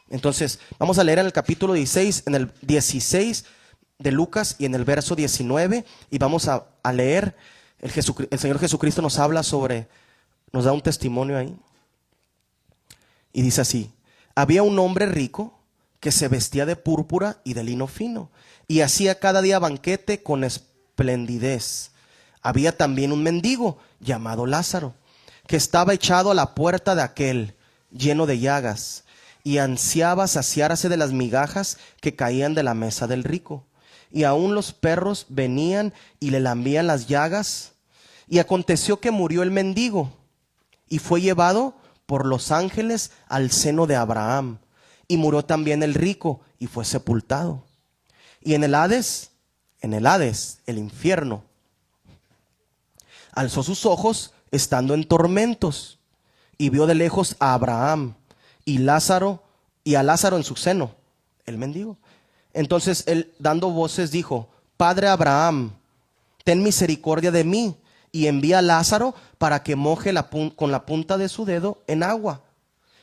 Entonces, vamos a leer en el capítulo 16, en el 16 de Lucas y en el verso 19, y vamos a leer, el Señor Jesucristo nos habla nos da un testimonio ahí. Y dice así: había un hombre rico que se vestía de púrpura y de lino fino, y hacía cada día banquete con esplendidez. Había también un mendigo llamado Lázaro, que estaba echado a la puerta de aquel, lleno de llagas, y ansiaba saciarse de las migajas que caían de la mesa del rico. Y aún los perros venían y le lambían las llagas. Y aconteció que murió el mendigo, y fue llevado por los ángeles al seno de Abraham. Y murió también el rico, y fue sepultado. Y en el Hades, el infierno, alzó sus ojos estando en tormentos, y vio de lejos a Abraham y a Lázaro en su seno, el mendigo. Entonces él, dando voces, dijo: Padre Abraham, ten misericordia de mí, y envía a Lázaro para que moje con la punta de su dedo en agua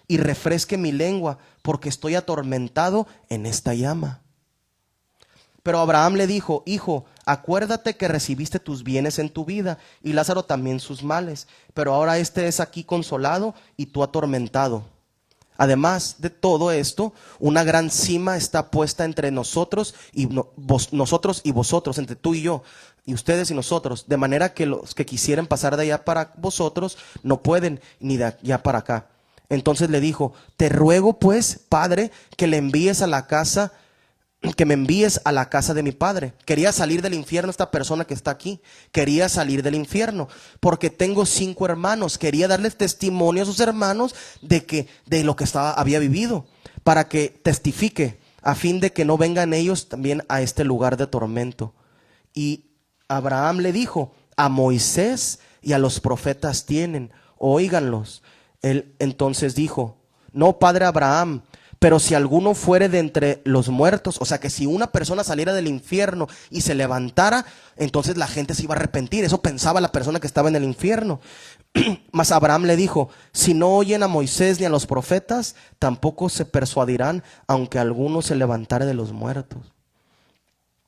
y refresque mi lengua, porque estoy atormentado en esta llama. Pero Abraham le dijo: Hijo, acuérdate que recibiste tus bienes en tu vida, y Lázaro también sus males, pero ahora este es aquí consolado y tú atormentado. Además de todo esto, una gran cima está puesta entre nosotros y vosotros, entre tú y yo, y ustedes y nosotros, de manera que los que quisieren pasar de allá para vosotros no pueden, ni de allá para acá. Entonces le dijo: te ruego pues, Padre, que me envíes a la casa de mi padre. Quería salir del infierno esta persona que está aquí. Quería salir del infierno porque tengo 5 hermanos. Quería darles testimonio a sus hermanos de lo que había vivido, para que testifique, a fin de que no vengan ellos también a este lugar de tormento. Y Abraham le dijo: a Moisés y a los profetas tienen, óiganlos. Él entonces dijo: no, padre Abraham, pero si alguno fuere de entre los muertos, o sea que si una persona saliera del infierno y se levantara, entonces la gente se iba a arrepentir. Eso pensaba la persona que estaba en el infierno. Mas Abraham le dijo: si no oyen a Moisés ni a los profetas, tampoco se persuadirán, aunque alguno se levantare de los muertos.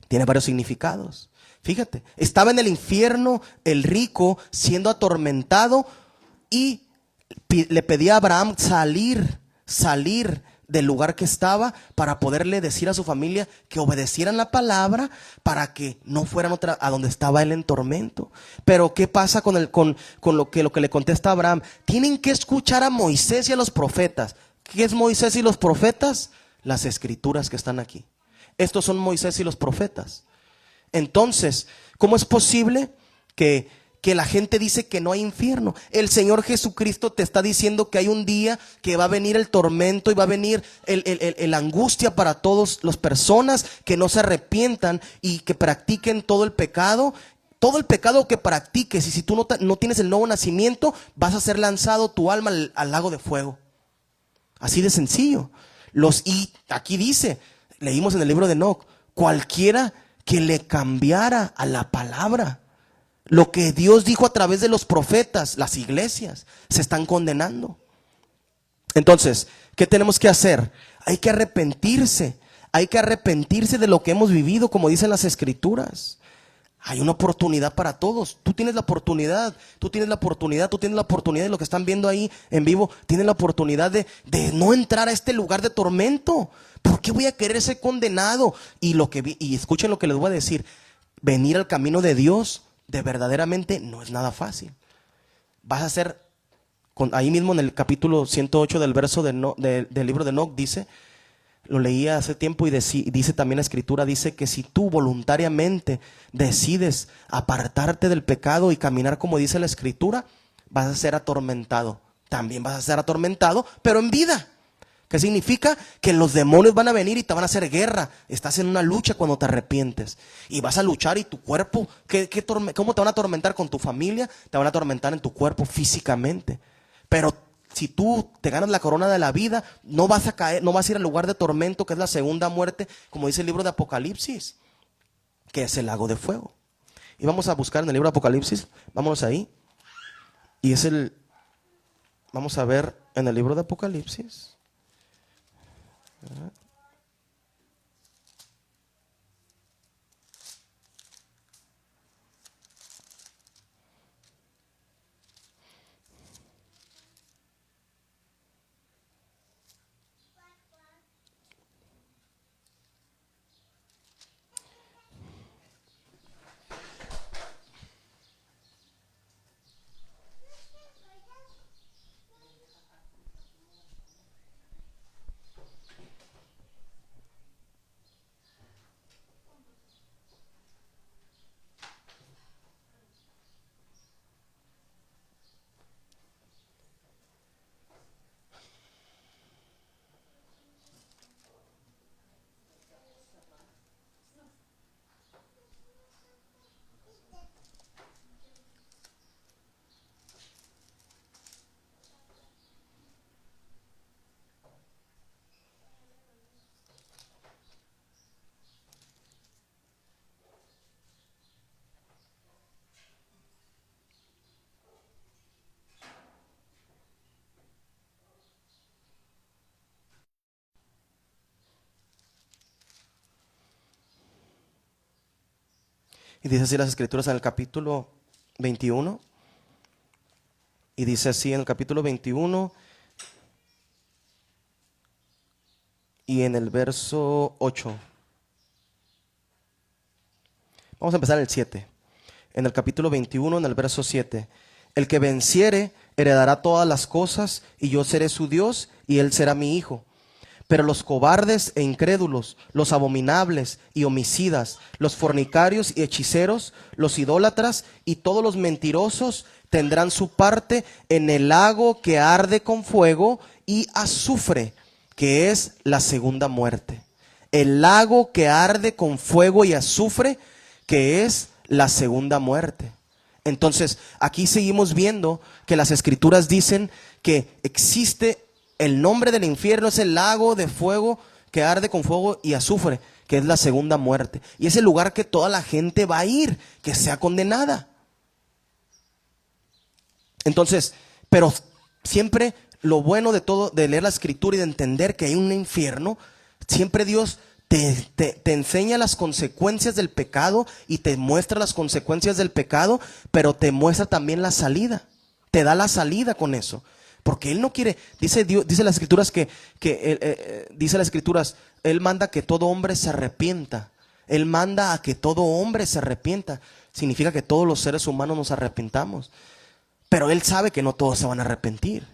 Tiene varios significados. Fíjate, estaba en el infierno el rico siendo atormentado, y le pedía a Abraham salir del lugar que estaba, para poderle decir a su familia que obedecieran la palabra, para que no fueran a donde estaba él en tormento. Pero ¿qué pasa con lo que le contesta a Abraham? Tienen que escuchar a Moisés y a los profetas. ¿Qué es Moisés y los profetas? Las escrituras que están aquí. Estos son Moisés y los profetas. Entonces, ¿cómo es posible que la gente dice que no hay infierno? El Señor Jesucristo te está diciendo que hay un día que va a venir el tormento y va a venir la angustia para todas las personas que no se arrepientan y que practiquen todo el pecado. Todo el pecado que practiques, y si tú no tienes el nuevo nacimiento, vas a ser lanzado tu alma al lago de fuego. Así de sencillo. Y aquí dice, leímos en el libro de Enoc: cualquiera que le cambiara a la palabra, lo que Dios dijo a través de los profetas, las iglesias se están condenando. Entonces, ¿qué tenemos que hacer? Hay que arrepentirse de lo que hemos vivido, como dicen las escrituras. Hay una oportunidad para todos. Tú tienes la oportunidad, y lo que están viendo ahí en vivo, tienen la oportunidad de no entrar a este lugar de tormento. ¿Por qué voy a querer ser condenado? Y escuchen lo que les voy a decir: venir al camino de Dios de verdaderamente no es nada fácil. Vas a ser, ahí mismo en el capítulo 108 del verso del libro de Enoc dice, lo leía hace tiempo, y dice también la escritura, dice que si tú voluntariamente decides apartarte del pecado y caminar como dice la escritura, vas a ser atormentado. También vas a ser atormentado, pero en vida. ¿Qué significa? Que los demonios van a venir y te van a hacer guerra. Estás en una lucha cuando te arrepientes. Y vas a luchar, y tu cuerpo, ¿cómo te van a atormentar con tu familia? Te van a atormentar en tu cuerpo físicamente. Pero si tú te ganas la corona de la vida, no vas a caer, no vas a ir al lugar de tormento, que es la segunda muerte, como dice el libro de Apocalipsis, que es el lago de fuego. Y vamos a buscar en el libro de Apocalipsis, vámonos ahí. Y vamos a ver en el libro de Apocalipsis. Y dice así las escrituras en el capítulo 21. Y dice así en el capítulo 21 y en el verso 8. Vamos a empezar en el 7. En el capítulo 21, en el verso 7. El que venciere heredará todas las cosas, y yo seré su Dios, y él será mi hijo. Pero los cobardes e incrédulos, los abominables y homicidas, los fornicarios y hechiceros, los idólatras y todos los mentirosos tendrán su parte en el lago que arde con fuego y azufre, que es la segunda muerte. El lago que arde con fuego y azufre, que es la segunda muerte. Entonces, aquí seguimos viendo que las escrituras dicen que existe el nombre del infierno, es el lago de fuego que arde con fuego y azufre, que es la segunda muerte. Y es el lugar que toda la gente va a ir, que sea condenada. Entonces, pero siempre lo bueno de todo, de leer la escritura y de entender que hay un infierno, siempre Dios te enseña las consecuencias del pecado y te muestra las consecuencias del pecado, pero te muestra también la salida. Te da la salida con eso. Porque Él no quiere, dice las escrituras dice las escrituras, Él manda que todo hombre se arrepienta. Él manda a que todo hombre se arrepienta. Significa que todos los seres humanos nos arrepentamos. Pero Él sabe que no todos se van a arrepentir.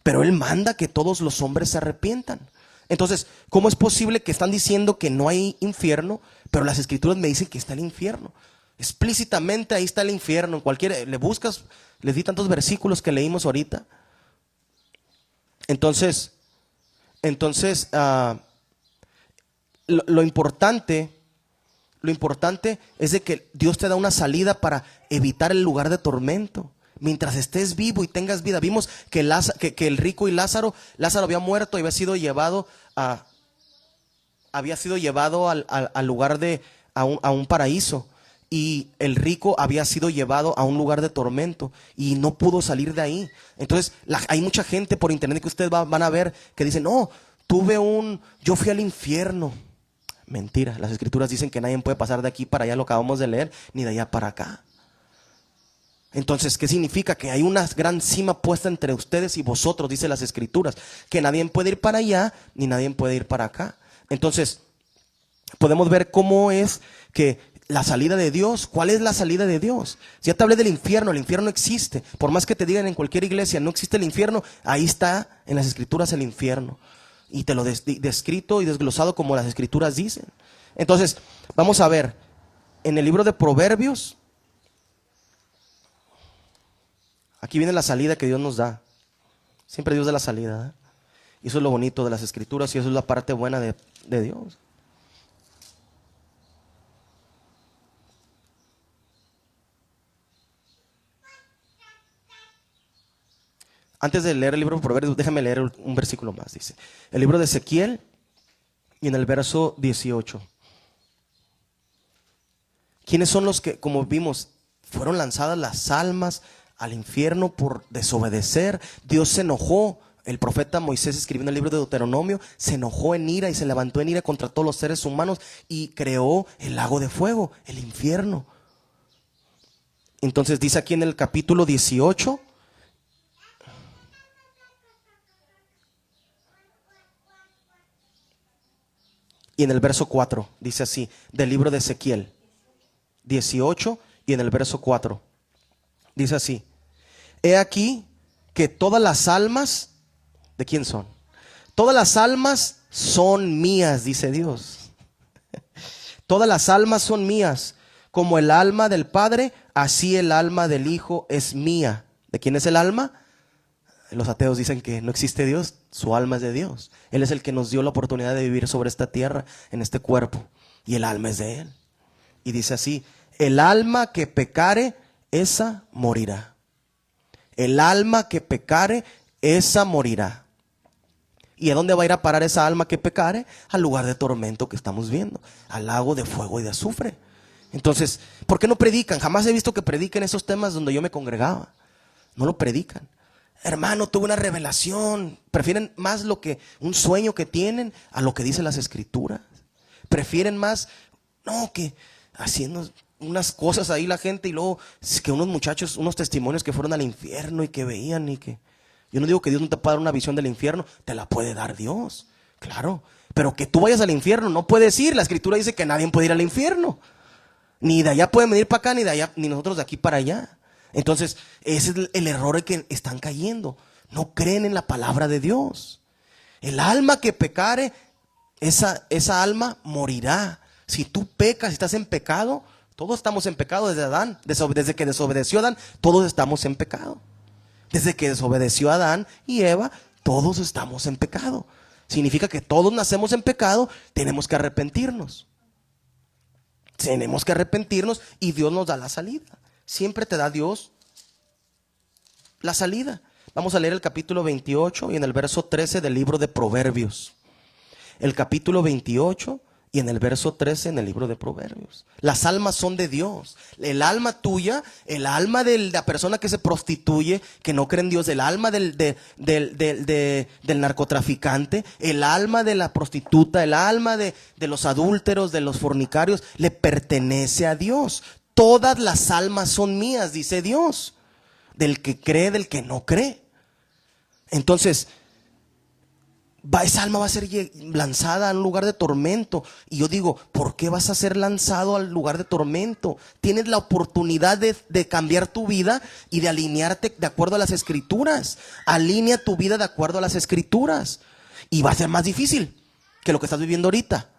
Pero Él manda que todos los hombres se arrepientan. Entonces, ¿cómo es posible que están diciendo que no hay infierno, pero las escrituras me dicen que está el infierno? Explícitamente ahí está el infierno. Le buscas, les di tantos versículos que leímos ahorita. Entonces, lo importante es de que Dios te da una salida para evitar el lugar de tormento. Mientras estés vivo y tengas vida. Vimos que el rico y Lázaro había muerto y había sido llevado al lugar a un paraíso. Y el rico había sido llevado a un lugar de tormento y no pudo salir de ahí. Entonces hay mucha gente por internet que ustedes van a ver que dicen, no, yo fui al infierno. Mentira, las escrituras dicen que nadie puede pasar de aquí para allá, lo acabamos de leer, ni de allá para acá. Entonces, ¿qué significa? Que hay una gran cima puesta entre ustedes y vosotros, dice las escrituras, que nadie puede ir para allá, ni nadie puede ir para acá. Entonces, podemos ver cómo es que la salida de Dios, ¿cuál es la salida de Dios? Si ya te hablé del infierno, el infierno existe. Por más que te digan en cualquier iglesia, no existe el infierno, ahí está en las escrituras el infierno. Y te lo descrito y desglosado como las escrituras dicen. Entonces, vamos a ver, en el libro de Proverbios, aquí viene la salida que Dios nos da. Siempre Dios da la salida, ¿eh? Y eso es lo bonito de las escrituras y eso es la parte buena de Dios. Antes de leer el libro de Proverbios, déjame leer un versículo más. Dice, el libro de Ezequiel y en el verso 18. ¿Quiénes son los que, como vimos, fueron lanzadas las almas al infierno por desobedecer? Dios se enojó. El profeta Moisés, escribiendo el libro de Deuteronomio, se enojó en ira y se levantó en ira contra todos los seres humanos y creó el lago de fuego, el infierno. Entonces dice aquí en el capítulo 18, y en el verso 4, dice así, del libro de Ezequiel 18 y en el verso 4, dice así: he aquí que todas las almas, ¿de quién son? Todas las almas son mías, dice Dios. Todas las almas son mías, como el alma del Padre, así el alma del Hijo es mía. ¿De quién es el alma? Los ateos dicen que no existe Dios, su alma es de Dios. Él es el que nos dio la oportunidad de vivir sobre esta tierra, en este cuerpo, y el alma es de Él. Y dice así: el alma que pecare, esa morirá. El alma que pecare, esa morirá. ¿Y a dónde va a ir a parar esa alma que pecare? Al lugar de tormento que estamos viendo, al lago de fuego y de azufre. Entonces, ¿por qué no predican? Jamás he visto que prediquen esos temas donde yo me congregaba. No lo predican. Hermano, tuve una revelación. Prefieren más lo que un sueño que tienen a lo que dicen las escrituras. Prefieren más, no, que haciendo unas cosas ahí la gente, y luego que unos muchachos, unos testimonios que fueron al infierno y que veían y que... Yo no digo que Dios no te pueda dar una visión del infierno, te la puede dar Dios, claro. Pero que tú vayas al infierno no puedes ir. La escritura dice que nadie puede ir al infierno. Ni de allá pueden venir para acá, ni de allá, ni nosotros de aquí para allá. Entonces, ese es el error en que están cayendo. No creen en la palabra de Dios. El alma que pecare, esa alma morirá. Si tú pecas, si estás en pecado, todos estamos en pecado desde Adán. Desde que desobedeció Adán, todos estamos en pecado. Desde que desobedeció Adán y Eva, todos estamos en pecado. Significa que todos nacemos en pecado, tenemos que arrepentirnos. Tenemos que arrepentirnos y Dios nos da la salida. Siempre te da Dios la salida. Vamos a leer el capítulo 28 y en el verso 13 del libro de Proverbios. El capítulo 28 y en el verso 13 en el libro de Proverbios. Las almas son de Dios. El alma tuya, el alma de la persona que se prostituye, que no cree en Dios, el alma del narcotraficante, el alma de la prostituta, el alma de los adúlteros, de los fornicarios, le pertenece a Dios. Todas las almas son mías, dice Dios. Del que cree, del que no cree. Entonces, esa alma va a ser lanzada a un lugar de tormento. Y yo digo, ¿por qué vas a ser lanzado al lugar de tormento? Tienes la oportunidad de cambiar tu vida y de alinearte de acuerdo a las escrituras. Alinea tu vida de acuerdo a las escrituras. Y va a ser más difícil que lo que estás viviendo ahorita.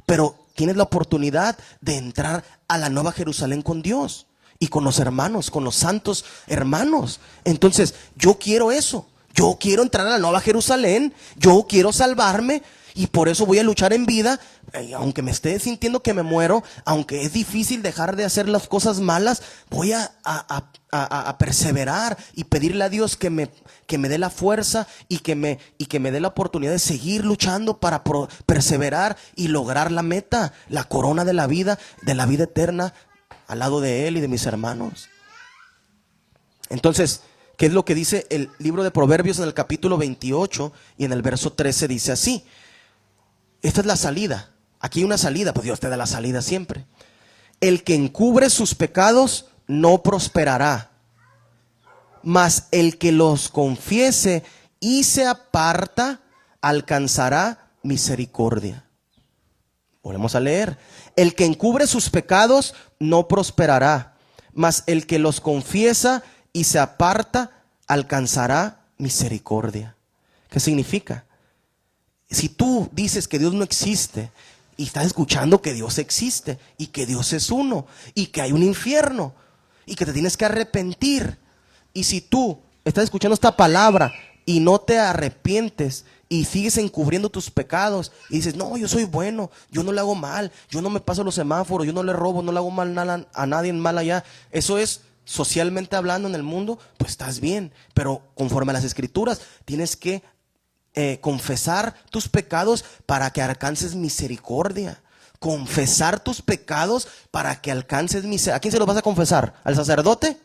Pero tienes la oportunidad de entrar a la nueva Jerusalén con Dios y con los hermanos, con los santos hermanos. Entonces, yo quiero eso. Yo quiero entrar a la nueva Jerusalén, yo quiero salvarme y por eso voy a luchar en vida, aunque me esté sintiendo que me muero, aunque es difícil dejar de hacer las cosas malas, voy a perseverar y pedirle a Dios que me dé la fuerza y que me dé la oportunidad de seguir luchando para perseverar y lograr la meta, la corona de la vida eterna al lado de Él y de mis hermanos. Entonces, ¿qué es lo que dice el libro de Proverbios en el capítulo 28 y en el verso 13? Dice así: esta es la salida. Aquí hay una salida, pues Dios te da la salida siempre. El que encubre sus pecados no prosperará, mas el que los confiese y se aparta alcanzará misericordia. Volvemos a leer. El que encubre sus pecados no prosperará, mas el que los confiesa y se aparta alcanzará misericordia. ¿Qué significa? Si tú dices que Dios no existe y estás escuchando que Dios existe y que Dios es uno y que hay un infierno y que te tienes que arrepentir, y si tú estás escuchando esta palabra y no te arrepientes y sigues encubriendo tus pecados y dices, no, yo soy bueno, yo no le hago mal, yo no me paso los semáforos, yo no le robo, no le hago mal a nadie mal allá, eso es socialmente hablando en el mundo, pues estás bien. Pero conforme a las Escrituras, tienes que confesar tus pecados para que alcances misericordia. Confesar tus pecados para que alcances misericordia. ¿A quién se los vas a confesar? ¿Al sacerdote?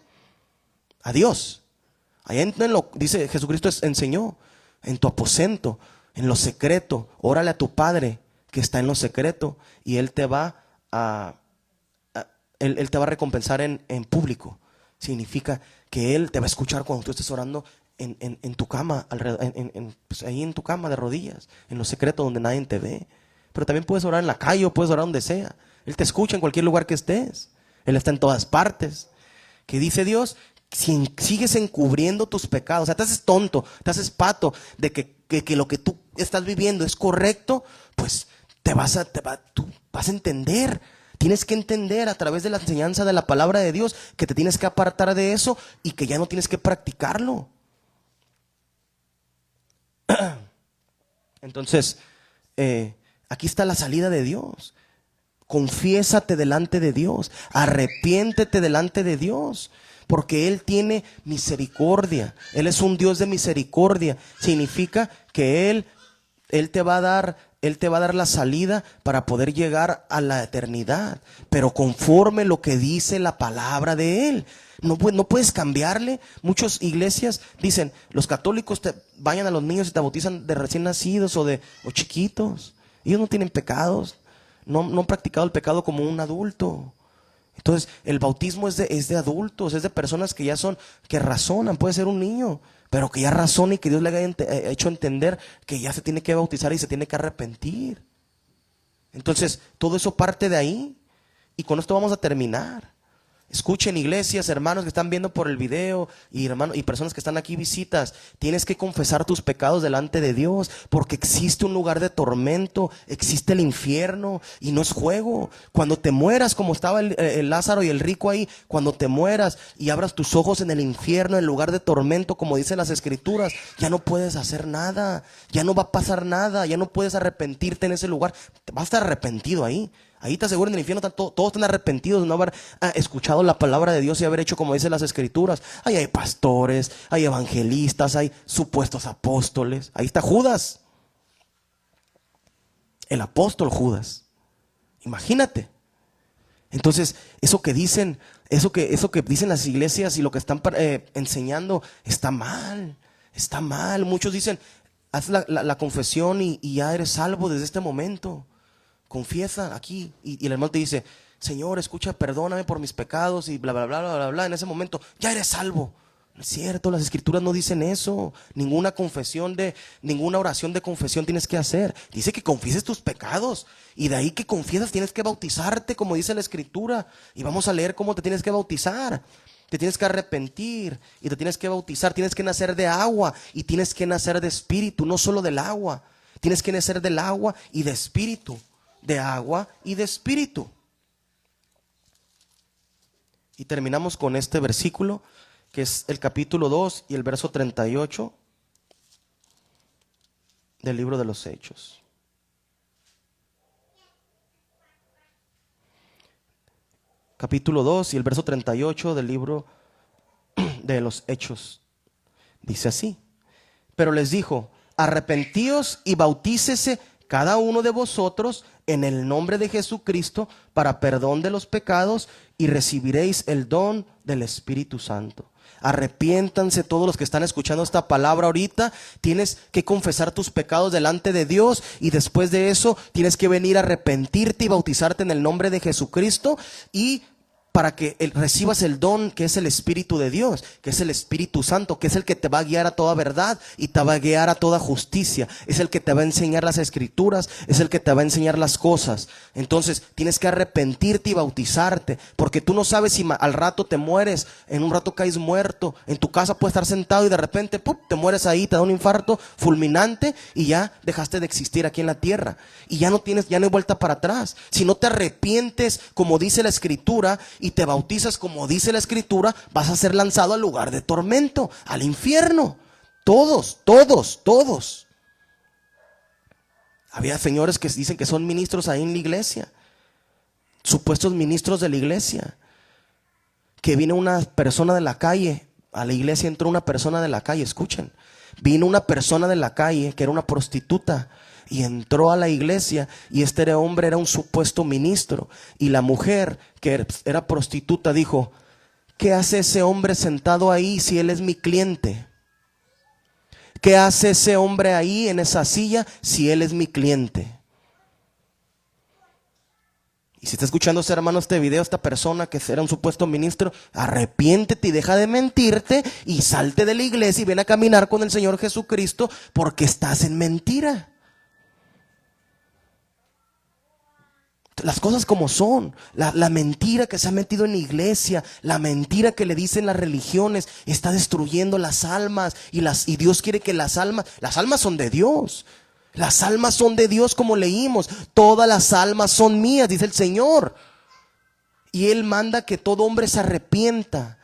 A Dios. Allá dice Jesucristo enseñó, en tu aposento, en lo secreto, órale a tu Padre que está en lo secreto y Él te va Él te va a recompensar en público. Significa que Él te va a escuchar cuando tú estés orando en tu cama, pues ahí en tu cama de rodillas, en lo secreto donde nadie te ve. Pero también puedes orar en la calle o puedes orar donde sea. Él te escucha en cualquier lugar que estés. Él está en todas partes. ¿Qué dice Dios? Si sigues encubriendo tus pecados, o sea, te haces tonto, te haces pato de que lo que tú estás viviendo es correcto, pues tú vas a entender. Tienes que entender a través de la enseñanza de la palabra de Dios que te tienes que apartar de eso y que ya no tienes que practicarlo. Entonces, aquí está la salida de Dios. Confiésate delante de Dios, arrepiéntete delante de Dios, porque Él tiene misericordia. Él es un Dios de misericordia. Significa que Él te va a dar la salida para poder llegar a la eternidad, pero conforme lo que dice la palabra de Él. No puedes cambiarle. Muchas iglesias dicen, los católicos vayan a los niños y te bautizan de recién nacidos o chiquitos. Ellos no tienen pecados, no han practicado el pecado como un adulto. Entonces el bautismo es de adultos, es de personas que que razonan. Puede ser un niño, pero que ya razona y que Dios le haya hecho entender que ya se tiene que bautizar y se tiene que arrepentir. Entonces todo eso parte de ahí. Y con esto vamos a terminar. Escuchen, iglesias, hermanos que están viendo por el video y personas que están aquí visitas, tienes que confesar tus pecados delante de Dios, porque existe un lugar de tormento, existe el infierno y no es juego. Cuando te mueras, como estaba el Lázaro y el rico ahí, cuando te mueras y abras tus ojos en el infierno, en el lugar de tormento, como dicen las Escrituras, ya no puedes hacer nada, ya no va a pasar nada, ya no puedes arrepentirte en ese lugar, vas a estar arrepentido ahí. Ahí te aseguro en el infierno todos están arrepentidos de no haber escuchado la palabra de Dios y haber hecho como dicen las Escrituras. Ahí hay pastores, hay evangelistas, hay supuestos apóstoles. Ahí está Judas, el apóstol Judas. Imagínate. Entonces, eso que dicen las iglesias y lo que están enseñando está mal. Está mal. Muchos dicen, haz la confesión y ya eres salvo desde este momento. Confiesa aquí y el hermano te dice, Señor, escucha, perdóname por mis pecados y bla, bla, bla, bla, bla, bla. En ese momento ya eres salvo. No es cierto, las Escrituras no dicen eso. Ninguna oración de confesión tienes que hacer. Dice que confieses tus pecados y de ahí que confiesas tienes que bautizarte, como dice la Escritura. Y vamos a leer cómo te tienes que bautizar. Te tienes que arrepentir y te tienes que bautizar. Tienes que nacer de agua y tienes que nacer de espíritu, no solo del agua. Tienes que nacer del agua y de espíritu. De agua y de espíritu. Y terminamos con este versículo, que es el capítulo 2 y el verso 38 del libro de los Hechos. Capítulo 2 y el verso 38 del libro de los Hechos. Dice así: pero les dijo, arrepentíos y bautícese cada uno de vosotros en el nombre de Jesucristo para perdón de los pecados y recibiréis el don del Espíritu Santo. Arrepiéntanse todos los que están escuchando esta palabra ahorita. Tienes que confesar tus pecados delante de Dios y después de eso tienes que venir a arrepentirte y bautizarte en el nombre de Jesucristo y para que recibas el don que es el Espíritu de Dios, que es el Espíritu Santo, que es el que te va a guiar a toda verdad y te va a guiar a toda justicia. Es el que te va a enseñar las Escrituras, es el que te va a enseñar las cosas. Entonces tienes que arrepentirte y bautizarte, porque tú no sabes si al rato te mueres, en un rato caes muerto, en tu casa puedes estar sentado y de repente ¡pum!, te mueres ahí, te da un infarto fulminante y ya dejaste de existir aquí en la tierra. Y ya no hay vuelta para atrás. Si no te arrepientes como dice la Escritura y te bautizas como dice la Escritura, vas a ser lanzado al lugar de tormento, al infierno. Todos. Había señores que dicen que son ministros ahí en la iglesia, supuestos ministros de la iglesia, que vino una persona de la calle. A la iglesia entró una persona de la calle, escuchen. Vino una persona de la calle que era una prostituta y entró a la iglesia, y este hombre era un supuesto ministro, y la mujer que era prostituta dijo: ¿qué hace ese hombre sentado ahí si él es mi cliente? ¿Qué hace ese hombre ahí en esa silla si él es mi cliente? Y si está escuchando, hermano, este video, esta persona que era un supuesto ministro, arrepiéntete y deja de mentirte y salte de la iglesia y ven a caminar con el Señor Jesucristo, porque estás en mentira. Las cosas como son. La mentira que se ha metido en la iglesia, la mentira que le dicen las religiones, está destruyendo las almas. Y Dios quiere que las almas son de Dios. Las almas son de Dios, como leímos. Todas las almas son mías, dice el Señor. Y Él manda que todo hombre se arrepienta.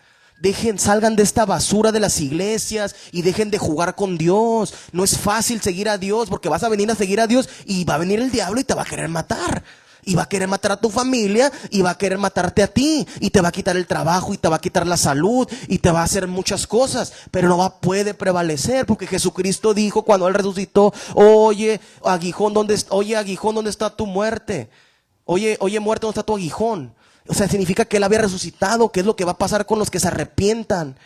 Salgan de esta basura de las iglesias y dejen de jugar con Dios. No es fácil seguir a Dios, porque vas a venir a seguir a Dios y va a venir el diablo y te va a querer matar. Y va a querer matar a tu familia, y va a querer matarte a ti, y te va a quitar el trabajo, y te va a quitar la salud, y te va a hacer muchas cosas, pero no puede prevalecer, porque Jesucristo dijo cuando Él resucitó: oye, aguijón, ¿dónde está tu muerte? Oye, muerte, ¿dónde está tu aguijón? O sea, significa que Él había resucitado. ¿Qué es lo que va a pasar con los que se arrepientan?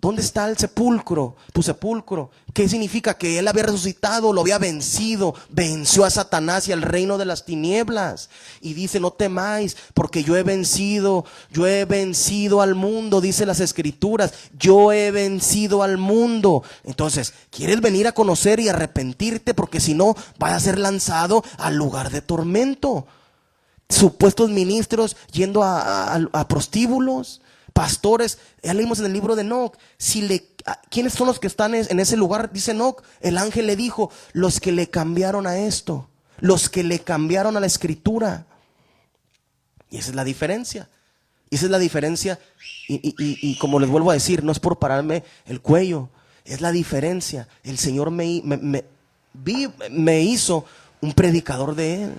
¿Dónde está el sepulcro? Tu sepulcro. ¿Qué significa? Que Él había resucitado, lo había vencido. Venció a Satanás y al reino de las tinieblas. Y dice: no temáis, porque yo he vencido al mundo, dice las Escrituras. Yo he vencido al mundo. Entonces, ¿quieres venir a conocer y arrepentirte? Porque si no, vas a ser lanzado al lugar de tormento. Supuestos ministros yendo a prostíbulos, pastores. Ya leímos en el libro de Enoc. ¿Quiénes son los que están en ese lugar? Dice Enoc, el ángel le dijo: los que le cambiaron a esto, los que le cambiaron a la escritura. Y esa es la diferencia. Y como les vuelvo a decir, no es por pararme el cuello, es la diferencia. El Señor me hizo un predicador de Él,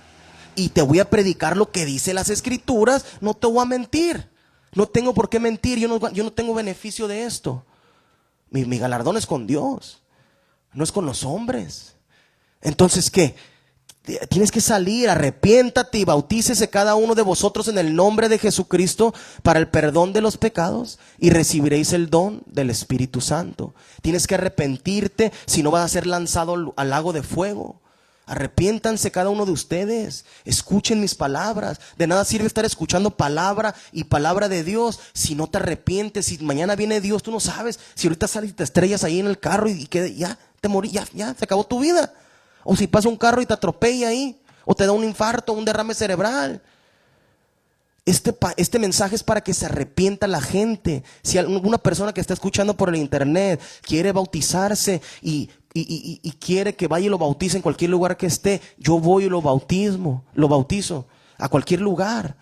y te voy a predicar lo que dice las Escrituras. No te voy a mentir. No tengo por qué mentir. Yo no tengo beneficio de esto. Mi galardón es con Dios, no es con los hombres. Entonces, ¿qué? Tienes que salir, arrepiéntate y bautícese cada uno de vosotros en el nombre de Jesucristo para el perdón de los pecados, y recibiréis el don del Espíritu Santo. Tienes que arrepentirte, si no vas a ser lanzado al lago de fuego. Arrepiéntanse cada uno de ustedes. Escuchen mis palabras. De nada sirve estar escuchando palabra y palabra de Dios si no te arrepientes. Si mañana viene Dios, tú no sabes. Si ahorita sales y te estrellas ahí en el carro y ya te morí, ya se acabó tu vida. O si pasa un carro y te atropella ahí, o te da un infarto, un derrame cerebral. Este mensaje es para que se arrepienta la gente. Si alguna persona que está escuchando por el internet quiere bautizarse y quiere que vaya y lo bautice en cualquier lugar que esté, yo voy y lo bautizo a cualquier lugar,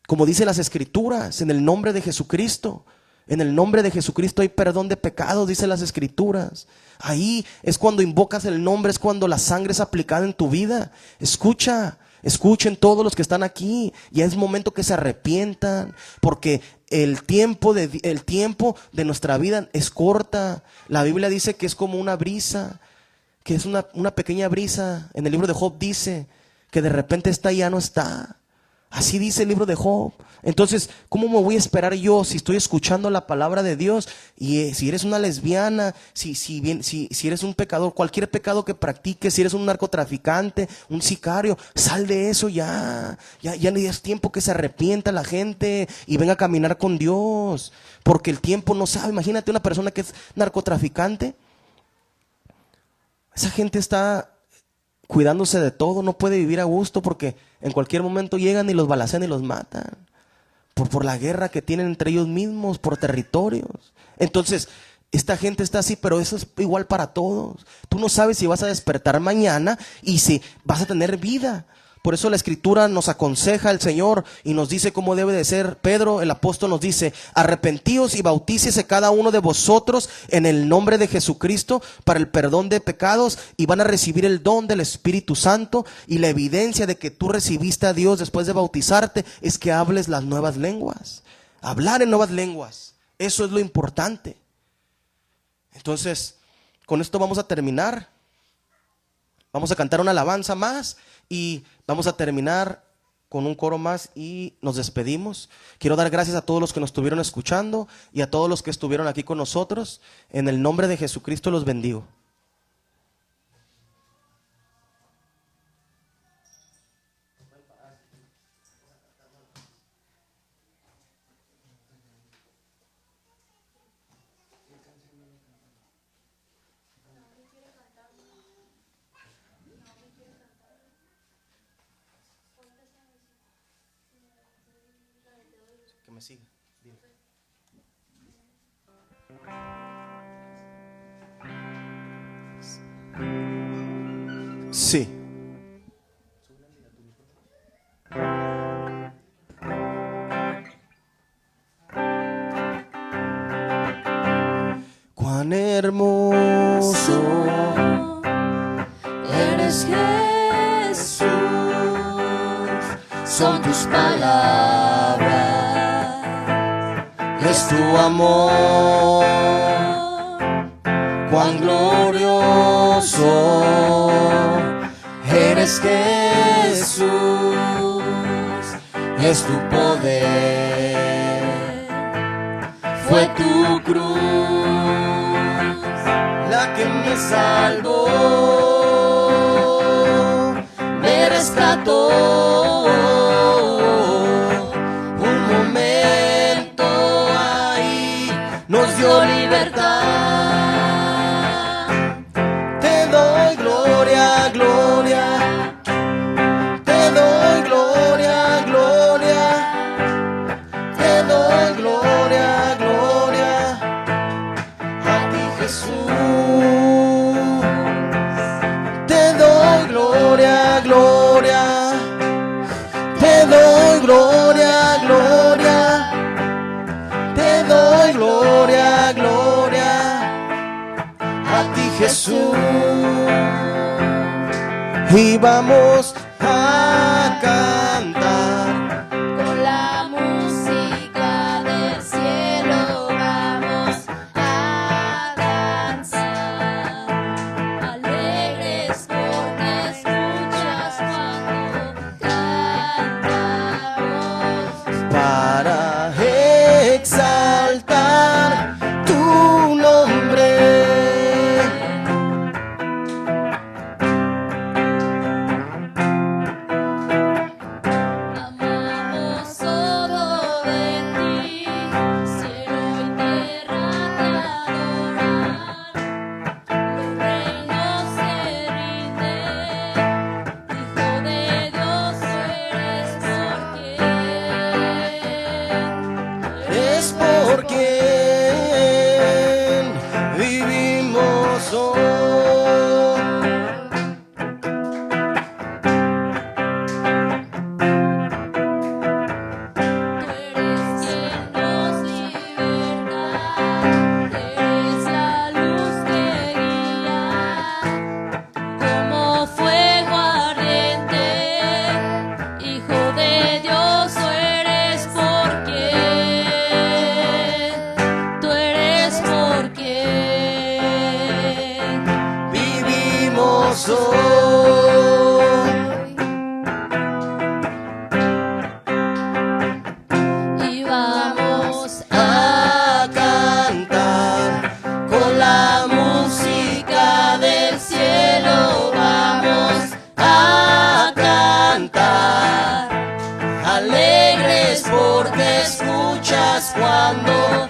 como dice las Escrituras, en el nombre de Jesucristo. En el nombre de Jesucristo hay perdón de pecados, dice las Escrituras. Ahí es cuando invocas el nombre, es cuando la sangre es aplicada en tu vida. Escuchen todos los que están aquí. Ya es momento que se arrepientan, porque el tiempo de nuestra vida es corta. La Biblia dice que es como una brisa, que es una pequeña brisa. En el libro de Job dice que de repente está y ya no está. Así dice el libro de Job. Entonces, ¿cómo me voy a esperar yo si estoy escuchando la palabra de Dios? Y si eres una lesbiana, si eres un pecador, cualquier pecado que practiques, si eres un narcotraficante, un sicario, sal de eso ya. Ya es tiempo que se arrepienta la gente y venga a caminar con Dios. Porque el tiempo no sabe. Imagínate una persona que es narcotraficante. Esa gente está cuidándose de todo, no puede vivir a gusto, porque en cualquier momento llegan y los balacean y los matan por la guerra que tienen entre ellos mismos, por territorios. Entonces, esta gente está así, pero eso es igual para todos. Tú no sabes si vas a despertar mañana y si vas a tener vida. Por eso la Escritura nos aconseja el Señor y nos dice cómo debe de ser. Pedro, el apóstol, nos dice: arrepentíos y bautícese cada uno de vosotros en el nombre de Jesucristo para el perdón de pecados, y van a recibir el don del Espíritu Santo. Y la evidencia de que tú recibiste a Dios después de bautizarte es que hables las nuevas lenguas. Hablar en nuevas lenguas, eso es lo importante. Entonces, con esto vamos a terminar. Vamos a cantar una alabanza más y vamos a terminar con un coro más y nos despedimos. Quiero dar gracias a todos los que nos estuvieron escuchando y a todos los que estuvieron aquí con nosotros. En el nombre de Jesucristo los bendigo. Que me siga. Dile. Sí. Cuán hermoso eres, Jesús, son tus palabras, es tu amor, cuán glorioso eres, Jesús, es tu poder, fue tu cruz la que me salvó, me rescató. Un momento ahí nos dio libertad. Te doy gloria, gloria. Te doy gloria, gloria. Te doy gloria, gloria. A ti, Jesús. Te doy gloria, gloria. Te doy gloria, gloria. Te doy gloria, gloria. A ti, Jesús. Y vamos a cantar. con la música del cielo vamos a danzar, alegres porque escuchas cuando cantamos. Para exaltar tu nombre. Amamos todo de ti, cielo y tierra te adoran, los reinos se rinden, Hijo de Dios eres Es por quien vivimos hoy. Tú eres quien nos liberta, eres la luz que guía, como fuego ardiente, Hijo de Dios, tú eres por quien, tú eres por quien Vivimos hoy. y vamos A cantar con la música del cielo. Vamos a cantar alegres porque escuchas cuando